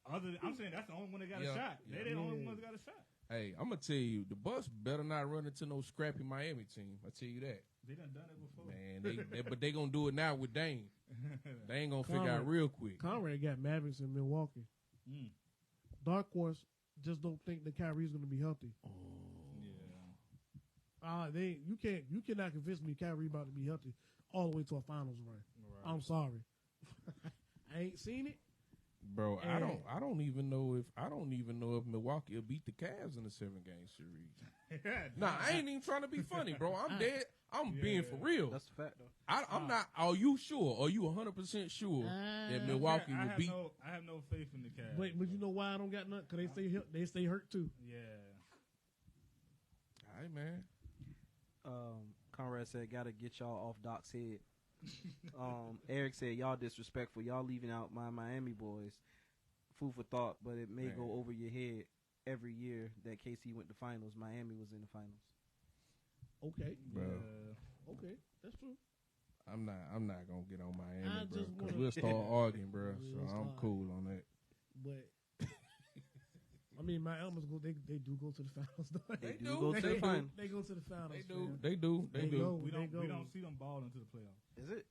I'm saying that's the only one that got a shot. They're the only ones that got a shot. Hey, I'm gonna tell you, the Bucks better not run into no scrappy Miami team. I tell you that. They done it before. Man, but they gonna do it now with Dame. They ain't gonna figure out real quick. Conrad got Mavericks in Milwaukee. Dark Horse just don't think that Kyrie's gonna be healthy. You cannot convince me Kyrie about to be healthy all the way to a finals run. Right. I'm sorry. I ain't seen it. Bro, I don't even know if Milwaukee will beat the Cavs in a 7-game series. Nah, I ain't even trying to be funny, bro. I'm dead. I'm being for real. That's a fact, though. I'm not. Are you sure? Are you 100% sure that Milwaukee will beat? I have no faith in the Cavs. But you know why I don't got nothing? Because they stay hurt too. Yeah. All right, man. Conrad said, "Gotta get y'all off Doc's head." Eric said, "Y'all disrespectful. Y'all leaving out my Miami boys. Food for thought, but it may go over your head every year that KC went to finals. Miami was in the finals." Okay, bro. Okay, that's true. I'm not gonna get on Miami, bro. Because we'll start arguing, bro. So I'm cool on that. But I mean, my Elmers they do go to the finals. Though. They do go to the finals. They go to the finals. They do. We don't see them ball into the playoffs. Is it?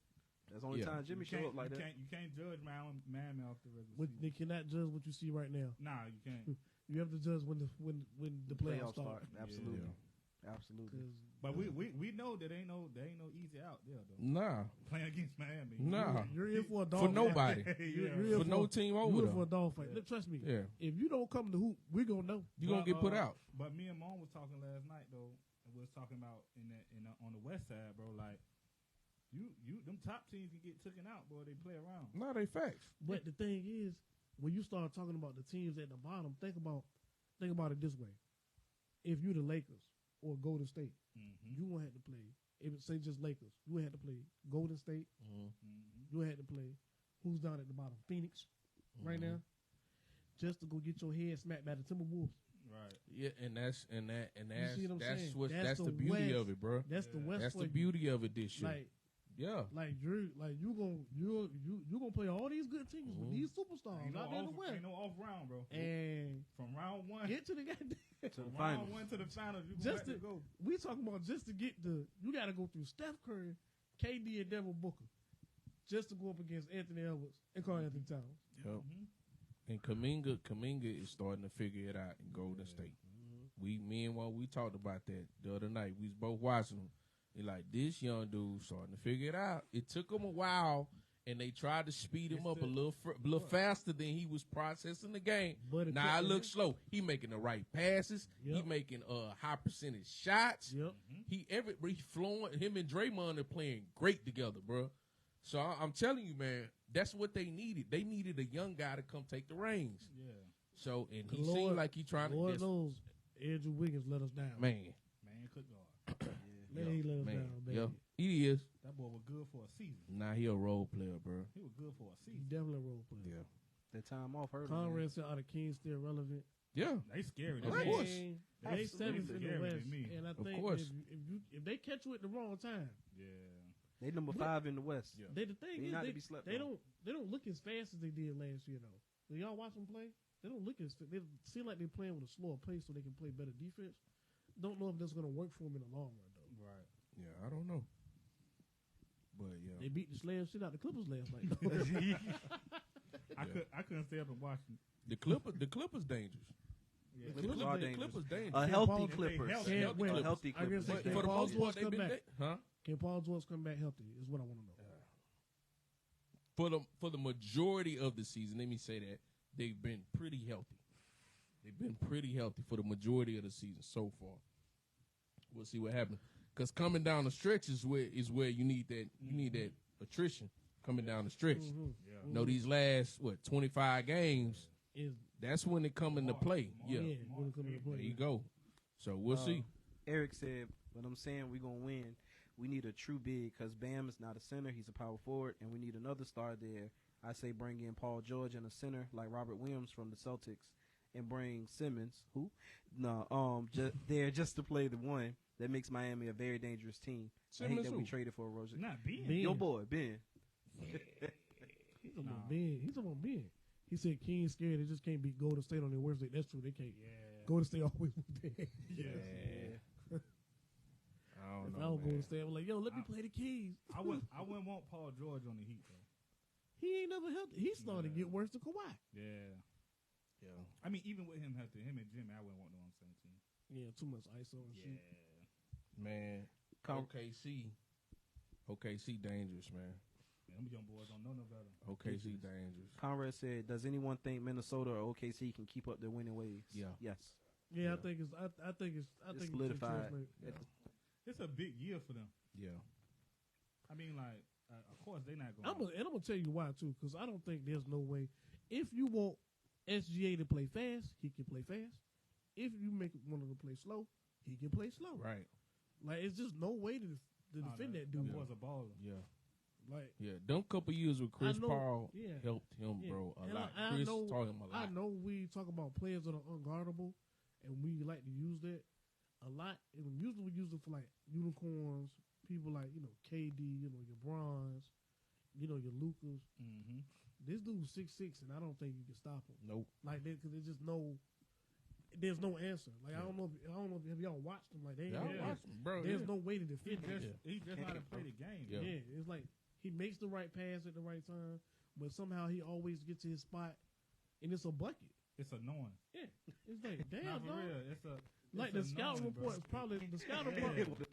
That's the only time Jimmy showed up like that. You can't judge Miami off the regular season. They cannot judge what you see right now. Nah, you can't. You have to judge when the playoffs start. Absolutely. Yeah. Absolutely. But we know that ain't no easy out there though. Nah. Playing against Miami. Nah. You're in for a dog for nobody. You're for no team over You're there. in for a dog fight. Trust me. Yeah. If you don't come to hoop, we're gonna know. You're gonna get put out. But me and Mom was talking last night though, and we was talking about on the west side, bro, like you them top teams can get taken out, boy, they play around. No, they facts. But the thing is, when you start talking about the teams at the bottom, think about it this way. If you the Lakers or Golden State, you won't have to play. If it say just Lakers, you would have to play Golden State. You would have to play who's down at the bottom, Phoenix, right now, just to go get your head smacked by the Timberwolves. Right. Yeah, and that's the the beauty of it, bro. That's the West. That's the beauty of it this year. You gonna play all these good teams with these superstars out there in the West. Ain't no off round, bro. And from round one, get to the goddamn round one to the finals. You go. We talking about just to get you got to go through Steph Curry, KD, and Devin Booker, just to go up against Anthony Edwards and Karl Anthony Towns. Yep. And Kuminga is starting to figure it out in Golden State. Me and we talked about that the other night. We was both watching them. They like, this young dude starting to figure it out. It took him a while, and they tried to speed him up a little faster than he was processing the game. But now it looks slow. He making the right passes. He making high percentage shots. He flowing. Him and Draymond are playing great together, bro. So I'm telling you, man, that's what they needed. They needed a young guy to come take the reins. Yeah. So and he seemed like he trying Lord to. Lord knows, Andrew Wiggins let us down. Man could guard. Man, he let us down, baby. Yep. He is. That boy was good for a season. Nah, he a role player, bro. He was good for a season. He definitely a role player. Yeah. That time off hurt him. Conrad said, "Are the Kings still relevant?" Yeah. They scary. Of course. They seventh in the West, and I think if they catch you at the wrong time, they number 5 in the West. Yeah. The thing is, they don't look as fast as they did last year though. So y'all watch them play? They don't look as they seem like they're playing with a slower pace so they can play better defense. don't know if that's gonna work for him in the long run though. Right. Yeah, I don't know. But yeah, They beat the slab shit out the Clippers last night. I couldn't stay up and watch it. the Clippers dangerous. Yeah. Clippers The are Clippers dangerous. A Can't healthy Paul- Clippers. Can't win. A healthy I guess Clippers. they But can't for the Paul most part, George they've come been back. huh? Can Paul George come back healthy? Is what I want to know. For the majority of the season, let me say that they've been pretty healthy. They've been pretty healthy for the majority of the season so far. We'll see what happens. Because coming down the stretch is where you need that attrition coming down the stretch. Mm-hmm. Yeah. You know, these last 25 games, Is that's when it come into play. Yeah, when it comes to play. there you go. So we'll see. Eric said, "But I'm saying we're gonna win. We need a true big because Bam is not a center; he's a power forward, and we need another star there. I say bring in Paul George and a center like Robert Williams from the Celtics, and bring Simmons, who, just to play the one that makes Miami a very dangerous team. I hate Simmons that who? we traded for Roger. Not being. Ben. Your boy Ben. He's talking about Ben. He's talking about Ben. He said King's scared they just can't beat Golden State on their worst day. That's true. They can't. Yeah. Golden State always win there. Yeah. I don't If I know, was Golden man. State, I'm like, yo, let me play the keys. I wouldn't want Paul George on the Heat though. He ain't never healthy. He's starting to get worse than Kawhi. Yeah. Yeah. I mean, even with him healthy, him and Jimmy, I wouldn't want them on the same team. Yeah, too much ISO and shit. Man, OKC dangerous, man. Them young boys don't know no better. OKC dangerous. Conrad said, "Does anyone think Minnesota or OKC can keep up their winning ways?" Yeah. Yes. Yeah, Yeah. I think it's. I think it's solidified. It's a big year for them. Yeah. I mean, like, of course they're not I'm going. gonna tell you why too, because I don't think there's no way. If you want SGA to play fast, he can play fast. If you make one of them play slow, he can play slow. Right. Like it's just no way to defend that dude. Them boys a baller. Yeah. Like Yeah. Them couple years with Chris I know- Paul yeah. helped him, Yeah. bro, a And lot. I Chris know- taught him a lot. I know we talk about players that are unguardable, and we like to use that a lot. And usually we use it for like unicorns, people like KD, your Brons, your Lucas. Mm-hmm. This dude's 6'6", and I don't think you can stop him Nope. like that because there's no answer. Like I don't know if have y'all watched him like they ain't Yeah, no I answer. watched him, bro. There's yeah. no way to defend him. He just how to play the game. Yeah. Yeah, it's like he makes the right pass at the right time, but somehow he always gets to his spot, and it's a bucket. It's annoying. Yeah, it's like damn, Not for dog. real. Like it's the scout annoying, report bro. is probably the scout Yeah. report. The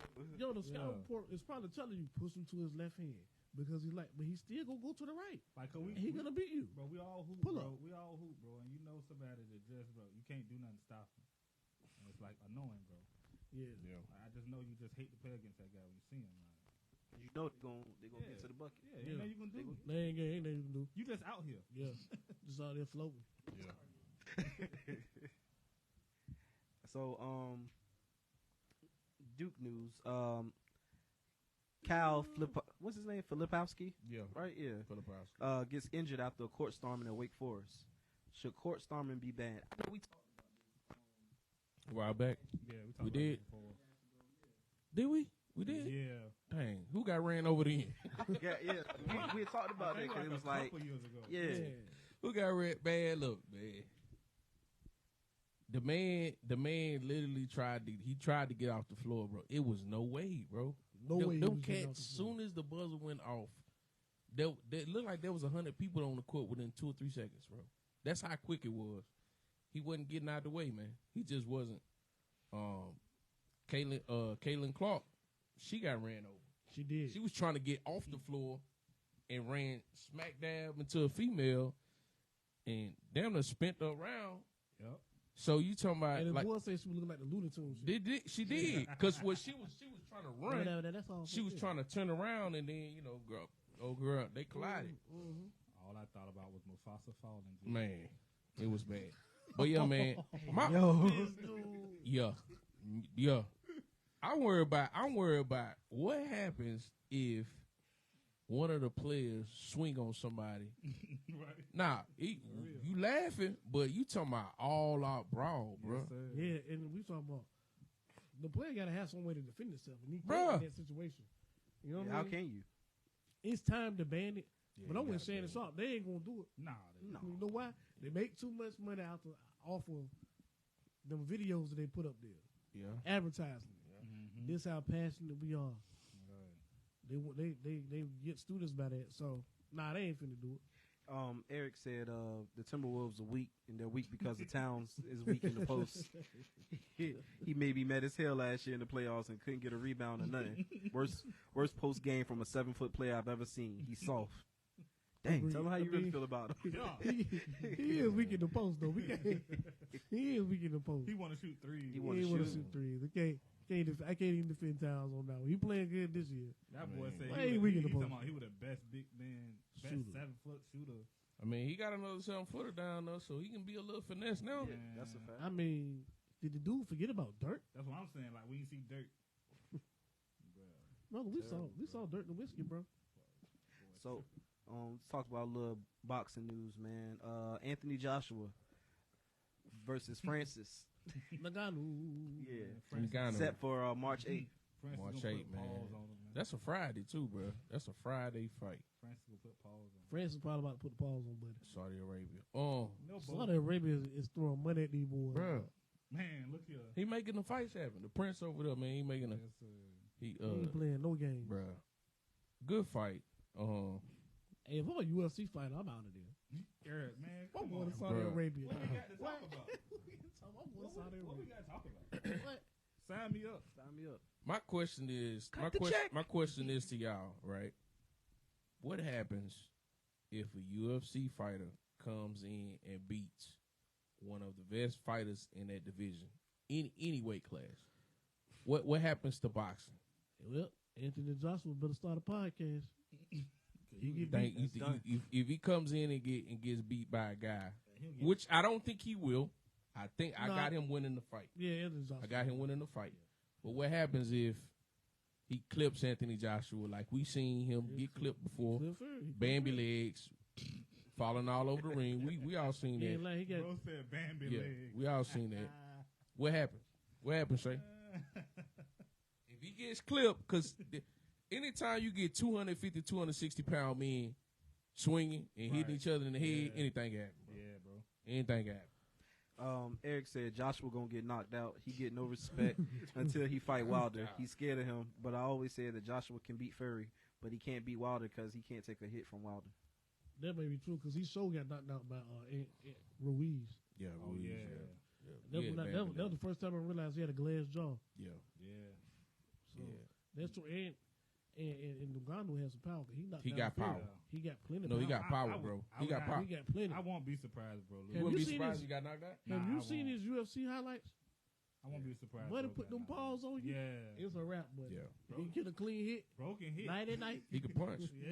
scout Yeah. report is probably telling you push him to his left hand because he's like, but he's still gonna go to the right. Like, And he gonna beat you. Bro, we all hoop, Pull bro. up. We all hoop, bro. And you know somebody that just, bro, you can't do nothing to stop him. And it's like annoying, bro. Yeah, Yeah. I just know you just hate to play against that guy when you see him. Like, You know they're gonna get to the bucket. yeah, Yeah. ain't nothing you can do. they ain't nothing you can do. You just out here. Yeah, just out there floating. Yeah. So, Duke news. Cal what's his name? Filipowski, Yeah. right? Yeah. Filipowski. Gets injured after a court storming at Wake Forest. Should court storming be banned? I know we talked A while back. Yeah, we talked We about did. this before. Did we? We did? Yeah. Dang. Who got ran over then? we had talked about I it think because it was a like, couple years ago. yeah. Who got ran? Man, look, man. The man literally tried to get off the floor, bro. It was no way, bro. No way. he Them was getting cats, off as the floor. soon as the buzzer went off, they looked like there was 100 people on the court within 2 or 3 seconds, bro. That's how quick it was. He wasn't getting out of the way, man. He just wasn't. Caitlin Clark, she got ran over. She did. She was trying to get off the floor and ran smack dab into a female, and damn near spent her around. Yep. So you talking about and the like boy said she was looking like the Looney Tunes. she did because what she was trying to run. Whatever, that's all. She was trying to turn around and then girl, they collided. Mm-hmm. All I thought about was Mufasa falling. Man, it was bad. But yeah, man, yeah. I'm worried about what happens if one of the players swing on somebody. Right. Nah, you laughing, but you talking about all out brawl, bro. Yes, sir. Yeah, and we talking about the player got to have some way to defend himself, and he Bruh. can't in that situation. You know what I How mean? can you? It's time to ban it. Yeah, But I'm you with gotta Shannon ban it. Sharp. They ain't gonna do it. Nah. No. You know why? They make too much money off of them videos that they put up there. advertising. Mm-hmm. This how passionate we are. Right. They get students by that. So they ain't finna do it. Eric said the Timberwolves are weak, and they're weak because the Towns is weak in the post. He maybe met his hell last year in the playoffs and couldn't get a rebound or nothing. Worst post game from a 7-foot player I've ever seen. He's soft. Dang, tell him how you really feel about him. He is weak in the post though. He is weak in the post. He want to shoot threes. He He want ain't to want to shoot. shoot threes. I can't even defend Towns on that one. He playing good this year. That boy said Why ain't we in the post? he was the best big man, best Shooter. 7-foot shooter. I mean, he got another 7-footer down there, so he can be a little finesse now. Yeah, that's a fact. I mean, did the dude forget about Dirk? That's what I'm saying. Like, we didn't see Dirk. No, we saw Dirk and Whiskey, bro. So, let's talk about a little boxing news, man. Anthony Joshua versus Francis. Nagano. Yeah. Ngannou. Set for March 8th. Francis March gonna 8, put man. paws on him, man. That's a Friday, too, bro. That's a Friday fight. Francis will put paws on him. France is probably about to put the paws on, buddy. Saudi Arabia. Oh, No, Saudi Arabia is throwing money at these boys. bro. Man, look here. He making the fights happen. The Prince over there, man. He making a Yes, sir. he He ain't playing no games. bro. Good fight. Hey, if I'm a UFC fighter, I'm out of there. Eric, man, I'm come going on. to Saudi Bro. Arabia. What we got to talk about? I'm going to Saudi What we Arabia. got to talk about? What? Sign me up. Sign me up. My question is my question is to y'all, right? What happens if a UFC fighter comes in and beats one of the best fighters in that division in any weight class? What happens to boxing? Well, Anthony Joshua better start a podcast. You get think beat. if he comes in and gets beat by a guy, which I don't think he will. I think I got him winning the fight. Yeah, Anthony Joshua. I got him winning the fight. But what happens if he clips Anthony Joshua like we seen him get clipped before? Cliff Fury. Bambi legs, falling all over the ring. We all seen Yeah, that. like he got. Bro said Bambi Yeah, leg. we all seen that. What happens? What happens, Shay? If he gets clipped, because anytime you get 250, 260-pound men swinging and hitting each other in the head, anything can happen. Bro. Yeah, bro. Anything can happen. Eric said Joshua gonna get knocked out. He get no respect until he fight Wilder. He's scared of him, but I always say that Joshua can beat Fury, but he can't beat Wilder because he can't take a hit from Wilder. That may be true because he so got knocked out by Ruiz. Yeah. Oh, Ruiz, yeah. That was the first time I realized he had a glass jaw. Yeah. Yeah. So that's true. And Ngannou has some power. He got power. He got plenty. No, power. he got power, bro. He got power. He got plenty. I won't be surprised, bro. You Have wouldn't you be seen surprised his- he got knocked out? Have Nah, you I seen won't. his UFC highlights? I won't be surprised. Buddy bro put got them knocked out. paws on you. Yeah. It's a wrap, buddy. Yeah. He get a clean hit. Broken hit. Night and night. He can punch. Yeah.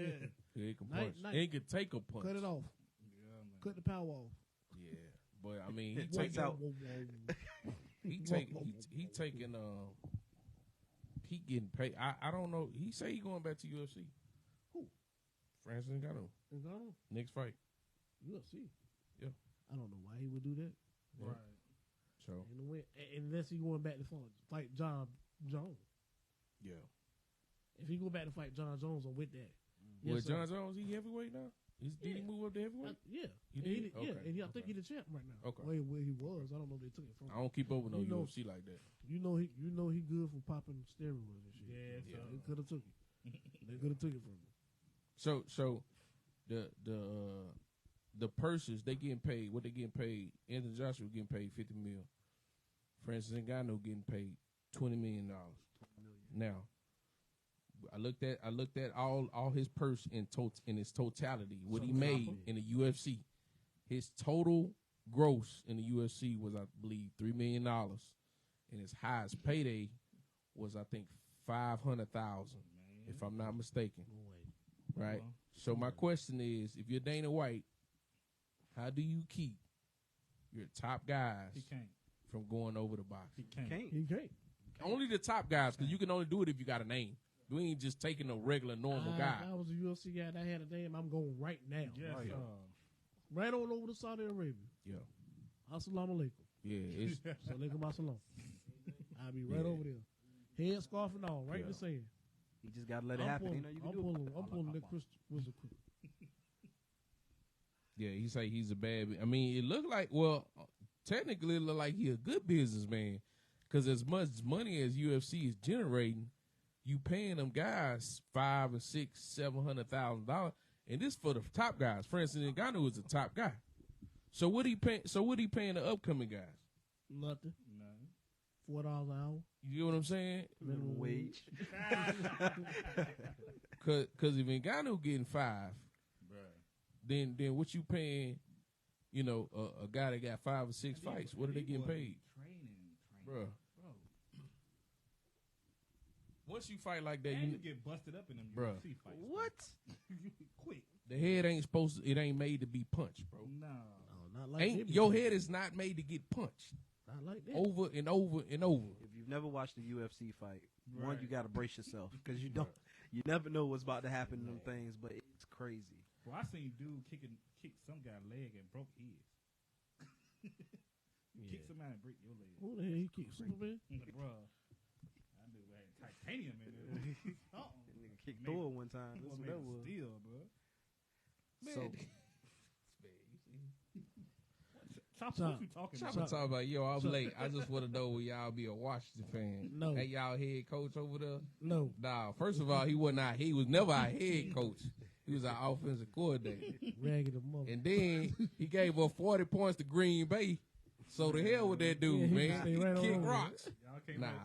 Yeah, he can Night, punch. night. And he can take a punch. Cut it off. Yeah, man. Cut the power off. Yeah. But I mean, he It takes takes out. he taking he getting paid. I don't know. He say he going back to UFC. Who? Francis Ngannou. Ngannou? Next fight. UFC. Yeah. I don't know why he would do that. Yeah. Right. So Unless he going back to fight John Jones. yeah. If he go back to fight John Jones, I'm with that. Well, Yes, sir. John Jones, he heavyweight now. Did he move up to heavyweight? Yeah. He And did? yeah, Okay. and I think Okay. he's the champ right now. Okay. Where he was, I don't know if they took it from I him. don't keep up with no You know- UFC like that. You know he good for popping steroids and shit. Yeah, Yeah. They could have took it. They could have took it from him. So the purses they getting paid. What they getting paid? Anthony Joshua getting paid $50 million. Francis Ngannou getting paid $20 million. Now, I looked at all his purse in its totality. What he made in the UFC, his total gross in the UFC was, I believe, $3 million, and his highest payday was, I think, $500,000, if I'm not mistaken. Right. So my question is, if you're Dana White, how do you keep your top guys He can't. from going over the box? He can't. He can't. Only the top guys, because you can only do it if you got a name. You ain't just taking a regular normal guy. If I was a UFC guy and I had a name, I'm going right now. Yes, Right. Right on over to Saudi Arabia. Yeah, Assalamu alaikum. yeah. It's, Salaikum assalam. I'll be right Yeah. over there. Head scarf and all, right in the sand. You just gotta let it happen. You know you can do it. I'm pulling the Wizard. yeah. He say he's a bad. I mean, it looked like technically it looked like he a good businessman, Because as much money as UFC is generating, you paying them guys $500,000 and $600,000, $700,000, and this for the top guys. For instance, Ngannou is a top guy. So what he paying? So what he paying the upcoming guys? Nothing. No. $4 an hour. You get what I'm saying? Minimum wage. Cause if Ngannou getting $5, then what you paying? You know, a guy that got 5 or 6 fights. What are they getting paid, bro? Once you fight like that, you get busted up in them UFC fights. What? Quick. The head ain't supposed to. It ain't made to be punched, bro. No. Not like Ain't your head is not made to get punched. Not like that. Over and over and over. If you've never watched a UFC fight, one, Right. you got to brace yourself because you never know what's about to happen to them things, but it's crazy. Well, I seen dude kick some guy's leg and broke his. Kick somebody and break your leg. Who the hell he kicked Superman? Bruh. That dude had titanium in there. Nigga kicked Thor one time. That's what that was. Steel, bro. So, Chop, Chop. what you talking Chop about? talking about, yo, I'm late. I just want to know will y'all be a Washington fan. No. Hey, y'all head coach over there? No. Nah, first of all, he was never our head coach. He was our offensive coordinator. Ragged mother. And then he gave up 40 points to Green Bay. So the hell with that dude, Yeah, he man. stay right Kick on. rocks.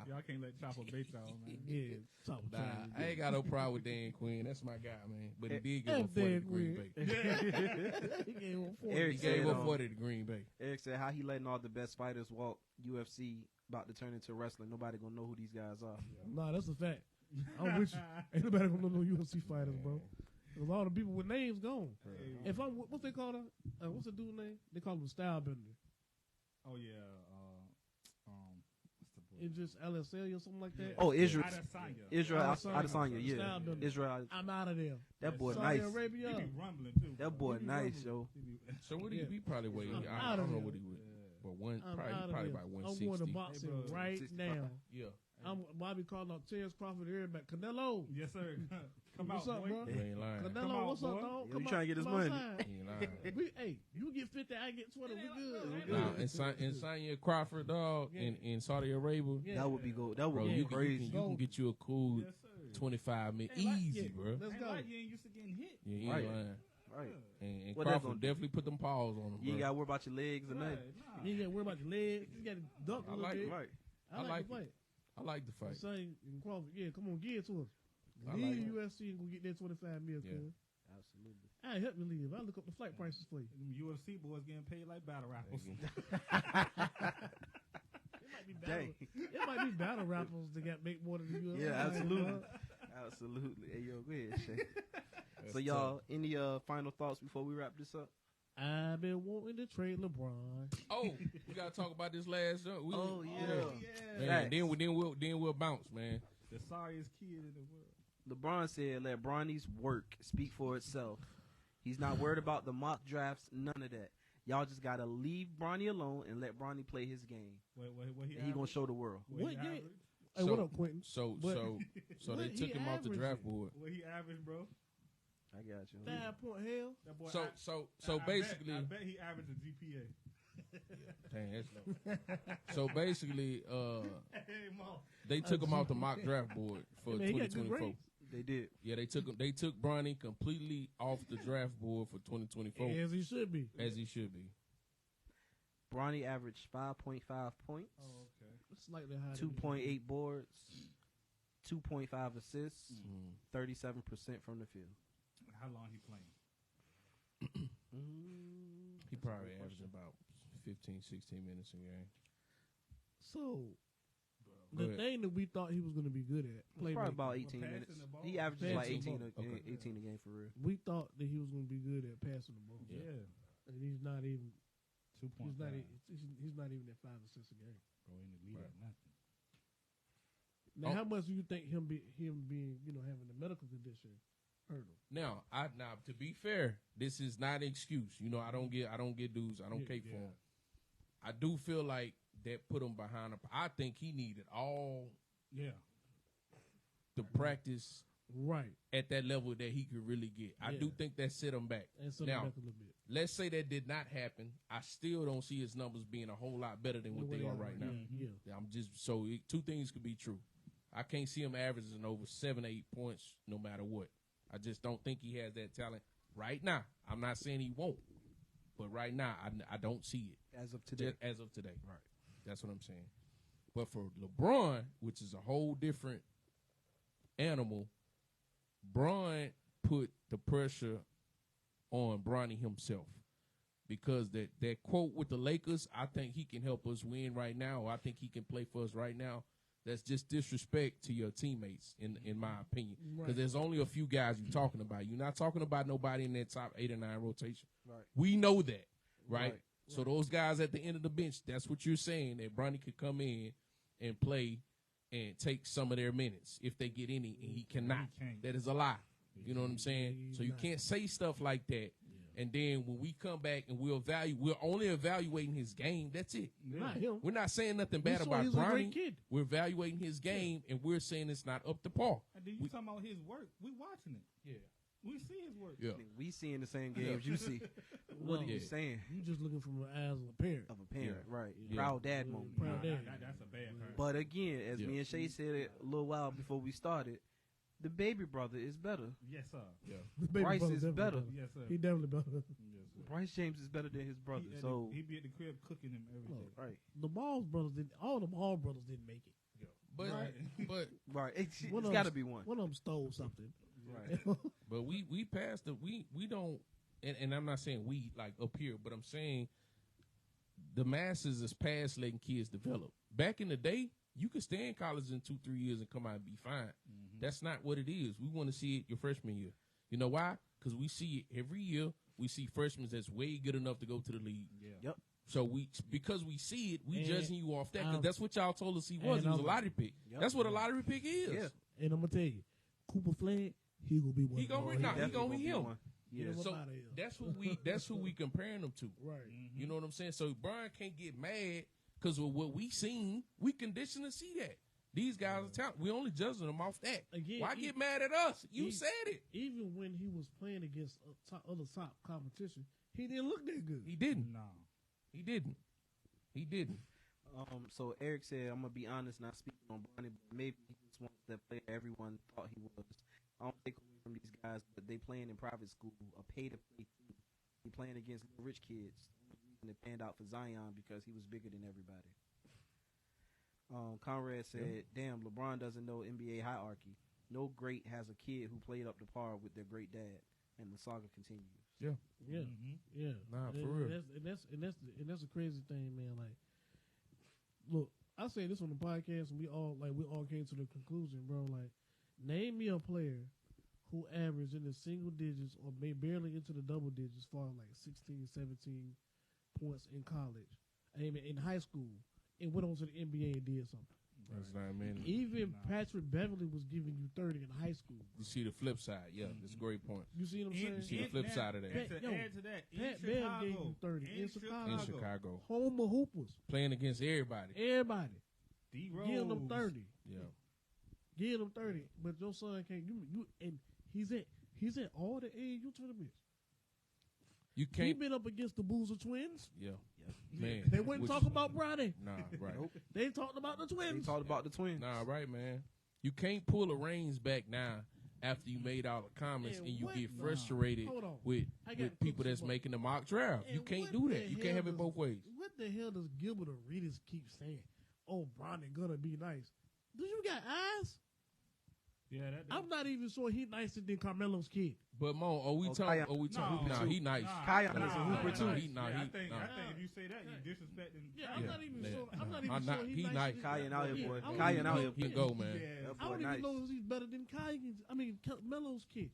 Y'all can't let Chopper bait y'all, man. Yeah. Chop Nah, I ain't got no problem with Dan Quinn. That's my guy, man. But he did give F up 40 to Dan Green Quinn. Bay. He gave him 40. Eric He gave said, up 40 to Green Bay. Eric said how he letting all the best fighters walk. UFC about to turn into wrestling. Nobody gonna know who these guys are. Nah, that's a fact. I'm with you. Ain't nobody gonna know no UFC fighters, bro. There's all the people with names gone. If I'm, what's they call him? What's the dude's name? They call him Style Bender. Oh yeah. What's the boy? It's just LSL or something like that. Oh, Israel Adesanya. Adesanya, yeah. Style Bender. Israel. I'm out of there. That boy Saudi nice. Arabia. He be rumbling too. That boy He be nice, rumbling. yo. So what he probably weigh? I'm I outta don't know there. what he would. But I'm out probably of about there. 160. I'm going to boxing Hey, bro. right 65. now. Yeah. I'm Bobby calling out Terrence Crawford here back. Canelo. Yes, sir. Come What's out, up, boy. bro? You ain't lying. Come Canelo, out, what's up, boy. dog? Yo, Come you trying to get his come money. outside. You ain't lying. Hey, you get 50, I get 20. We good. Nah, and Sonya Crawford, dog, Yeah. in Saudi Arabia, Yeah. That would be good. That would bro, be you crazy. can get you a cool Yes, sir. 25 minutes. Hey, like- Easy, yeah. bro. Let's Ain't go. like you ain't used to getting hit. Yeah, you ain't Right. lying. Right. And What that Crawford gonna do? definitely put them paws on him, You ain't bro. got to worry about your legs or nothing. Nah. You ain't got to worry about your legs. You got to duck a I little like bit. it. Right. I like the fight. I like the fight. Say, Crawford, yeah, come on, give it to us. I Leave like it. UFC and go get that 25 mil, Yeah. kid. Absolutely. I help me leave. I look up the flight prices for you. Them UFC boys getting paid like battle rappers. Dang. It might be battle rappers that got make more than the UFC. Yeah, absolutely. Absolutely. Hey, yo, go ahead, Shay. So, y'all, any final thoughts before we wrap this up? I've been wanting to trade LeBron. Oh, we gotta talk about this last jump. Oh, yeah. Man, then we'll bounce, man. The sorriest kid in the world. LeBron said, let Bronny's work speak for itself. He's not worried about the mock drafts, none of that. Y'all just got to leave Bronny alone and let Bronny play his game. What he And he going to show the world. What he game? average? Hey, what up, Quentin? So But- they What took he him off the draft averaging? board. What he averaged, bro? I got you. 5-point hell. That boy. So basically, I bet he averaged a GPA. dang, that's low. So basically, Hey, Mo. they took him off the mock draft board for Man, he got good 2024. grades. They did. Yeah, they took Bronny completely off the draft board for 2024, As he should be. as he should be. Bronny averaged 5.5 points, Oh, okay. Slightly higher. than 2.8 boards, 2.5 assists, Mm. 37% from the field. How long he playing? He probably averaged about 15, 16 minutes a game. So, Go the ahead. thing that we thought he was going to be good at, Probably playmaking, about Well, 18 passing minutes. the ball. He averages like Passing the 18 ball. a, Okay. 18 a game for real. we thought that he was going to be good at passing the ball. Yeah. And he's not even. 2.5. He's not even at 5 assists a game. Bro, in the league Right. at nothing. Now, Oh. how much do you think him being having a medical condition hurt him? Now, to be fair, this is not an excuse. You know, I don't get dudes. I don't Yeah, cape for yeah. him. I do feel like that put him behind. I think he needed all Yeah. the practice Right. at that level that he could really get. I Yeah. do think that set him back. And so Now, back a little bit. let's say that did not happen. I still don't see his numbers being a whole lot better than what they are right now. Yeah. Yeah. I'm just two things could be true. I can't see him averaging over 7 or 8 points no matter what. I just don't think he has that talent right now. I'm not saying he won't, but right now I don't see it As of today. As of today, right? That's what I'm saying. But for LeBron, which is a whole different animal, Bron put the pressure on Bronny himself. Because that quote with the Lakers, I think he can help us win right now, or I think he can play for us right now. That's just disrespect to your teammates, in my opinion. Because there's only a few guys you're talking about. You're not talking about nobody in that top 8 or 9 rotation. Right. We know that, right? So those guys at the end of the bench, that's what you're saying, that Bronny could come in and play and take some of their minutes if they get any, and he cannot. That is a lie. You know what I'm saying? So you can't say stuff like that. And then when we come back and we're only evaluating his game. That's it. Not him. We're not saying nothing bad about he's a great Bronny. kid. We're evaluating his game, and we're saying it's not up to par. And then you talking about his work. We watching it. Yeah. We see his work. Yeah. We seeing the same games you see. What are you saying? You just looking from the eyes of a parent. Of a parent, right. Yeah. Proud dad moment. Proud dad. That's a bad parent. But again, as me and Shay said it a little while before we started, the baby brother is better. Yes, sir. Yeah. Bryce is better. Yes, sir. He definitely better. Yes, sir. Bryce James is better than his brother. He be at the crib cooking him every day. Right. The Balls brothers didn't. All the Ball brothers didn't make it. But Right. It's One of got to them- be one. One of them stole something. Right. but we passed the we don't, and I'm not saying we like up here, but I'm saying the masses is past letting kids develop. Back in the day, you could stay in college in 2-3 years and come out and be fine. That's not what it is. We want to see it your freshman year. You know why? Because we see it every year. We see freshmen that's way good enough to go to the league. Yeah. Yep. So because we see it, we And judging you off that, because that's what y'all told us he was. and He was a I'm- lottery pick. Yep. That's what a lottery pick is. Yeah. And I'm gonna tell you, Cooper Flag, he gonna be one. He of gonna them. be- nah, he Definitely gonna be him. one. Get Yeah. him up So outta here. that's who we comparing them to. Right. You know what I'm saying? So Brian can't get mad because of what we seen. We conditioned to see that. These guys are talented. We only judging them off that. Again, Why get mad at us? You said it. Even when he was playing against other top competition, he didn't look that good. He didn't. No. He didn't. He didn't. So Eric said, I'm gonna be honest, not speaking on Bronny, but maybe he just wants that player everyone thought he was. I don't take away from these guys, but they playing in private school, a pay-to-play team. He playing against rich kids. And it panned out for Zion because he was bigger than everybody. Conrad said, damn, LeBron doesn't know NBA hierarchy. No great has a kid who played up to par with their great dad, and the saga continues. Yeah. Yeah, yeah. Nah, and, for real. And that's a crazy thing, man. Like, look, I say this on the podcast, and we all came to the conclusion, bro. Like, name me a player who averaged in the single digits or barely into the double digits, far like 16, 17 points in college, I mean, in high school, and went on to the NBA and did something. That's not many. Even Patrick Beverly was giving you 30 in high school. You see the flip side. Yeah, that's a great point. You see what I'm saying? You see the flip side of that. And to add to that, Pat in Bev Chicago, gave you 30 in Chicago. In Chicago. Home of hoopers. Playing against everybody. Everybody. D-Rose. Give them 30. Yeah. Give them 30. But your son can't. You and he's at all the AAU tournaments. You He can't. been up against the Boozer twins. Yeah. Man. They wouldn't talk about Bronny. Nah, right. Nope. They talked about the They twins. talked about the twins. Nah, right, man. You can't pull the reins back now after you made all the comments And and you what- get frustrated Hold on. with I gotta people cook that's some up. making the mock draft. You And can't what do the that. You can't hell have it does- both ways. What the hell does Gilbert Arenas keep saying? Oh, Bronny gonna be nice. Do you got eyes? Yeah, that. I'm not even sure he nicer than Carmelo's kid. But Mo, are we Oh, talking? Kaya- Are we talking? No. Nah, he nice. Kaya is a hooper, too. Nah, I he think nah. if you say that, you're disrespecting. Yeah, I'm Yeah, not even yeah. sure. I'm not Nah, even nah, sure he he's nice. nicer. Kaya out here, boy. I don't Kaya even out know- here. He can go, man. Yeah. That I boy don't nice. even know if he's better than Melo's kid.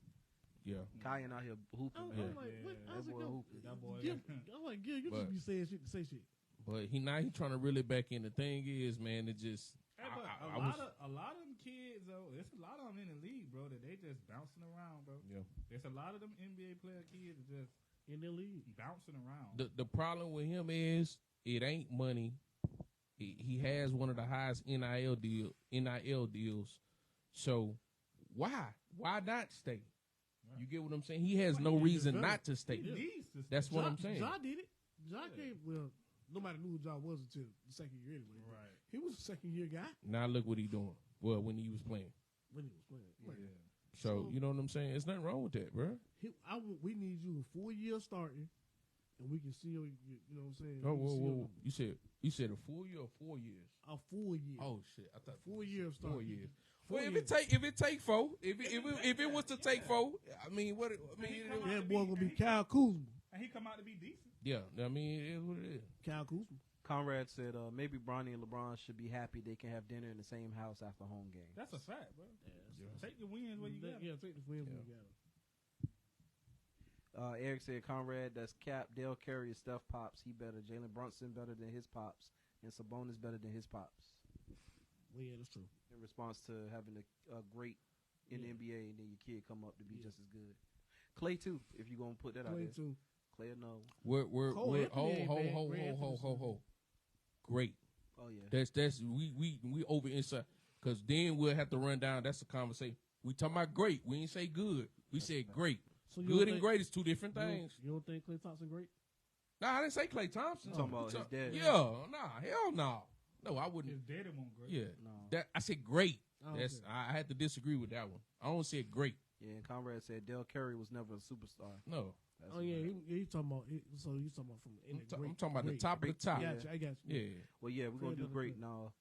Yeah. Kaya out here hooping. I'm, man. I'm like, what? Yeah. How's That it boy go? hooping. That boy. I'm like, Gil, you But- just be saying shit to say shit. But he trying to reel it back in. The thing is, man, it just. Hey, but I a was- lot of them kids though, there's a lot of them in the league, bro, that they just bouncing around, bro. Yeah. There's a lot of them NBA player kids that just In the league. bouncing around. The problem with him is it ain't money. He has one of the highest NIL deals. So why not stay? Right. You get what I'm saying? He has Well, no he reason deserves- not to stay. He needs to That's what Ja- I'm saying. Ja did it. Ja Yeah. came, well, nobody knew who Ja was until the second year anyway. Right. He was a second year guy Now look what he doing. Well, when he was playing. when he was playing. Yeah. So you know what I'm saying? There's nothing wrong with that, bro. We need you a 4 year starting, and we can see you know what I'm saying. Oh, We can see whoa. You said a full year or 4 years? a 4 year. Oh shit! I thought 4 years of 4 starting. years. 4 Well, years. if it take 4, if it was to take 4, I mean, what? I mean, That boy gonna be Kyle Kuzma. And he come out to be decent. yeah. I mean, it is what it is. Kyle Kuzma. Conrad said maybe Bronny and LeBron should be happy they can have dinner in the same house after home game. That's a fact, bro. Yeah. Take the wins where you got 'em. Yeah, take the wins when you got him. Eric said, Conrad, that's cap. Dale Curry is Steph Pops. He better. Jalen Brunson better than his pops. And Sabonis better than his pops. Well, yeah, that's true. In response to having a great in the Yeah. NBA and then your kid come up to be just as good. Clay, too, if you're going to put that out Clay there. too. Clay or no. Cole Anthony ain't bad. Ho. Great. Oh, yeah. That's we over inside because then we'll have to run down. That's the conversation. We talking about great. We ain't say good. We said great. So you Good don't and think- great is two different things. You don't think Klay Thompson great? Nah, I didn't say Klay Thompson. You talking about his dad? Yeah, nah, hell no. No, I wouldn't. His daddy won't great. Yeah, No. that I said great. Oh, That's okay. I had to disagree with that one. I don't say great. Yeah, and Conrad said Dale Curry was never a superstar. No, That's Oh yeah, right. he talking about. So he's talking about from in the great. I'm talking about the great. top of the top. I got you. I got you. Yeah, Well, yeah, we're going to do Curry great better now.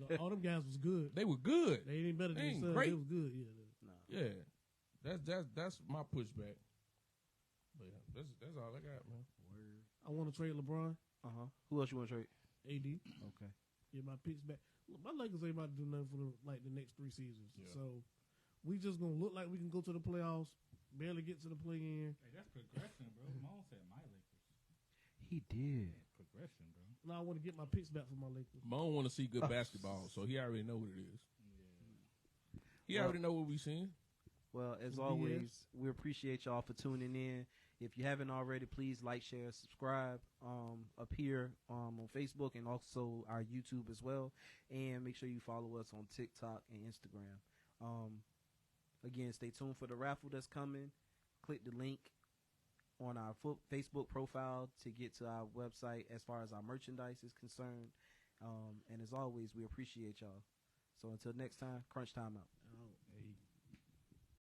Yeah, all them guys was good. they were good. They ain't better They than ain't Sun. great. They was good. Yeah. No. Yeah, that's my pushback. But yeah, that's all I got, man. I want to trade LeBron, Who else you want to trade? AD. Okay. Get my picks back. Look, my Lakers ain't about to do nothing for the next 3 seasons. Yeah. So we just gonna look like we can go to the playoffs, barely get to the play-in. Hey, that's progression, bro. Mo said my Lakers. He did. Progression, bro. Now I want to get my picks back for my Lakers. Mo want to see good basketball, so he already know what it is. He Well- already know what we seen. Well, as BS. always, we appreciate y'all for tuning in. If you haven't already, please like, share, subscribe up here on Facebook and also our YouTube as well. And make sure you follow us on TikTok and Instagram. Again, stay tuned for the raffle that's coming. Click the link on our Facebook profile to get to our website as far as our merchandise is concerned. And as always, we appreciate y'all. So until next time, Crunch Time out.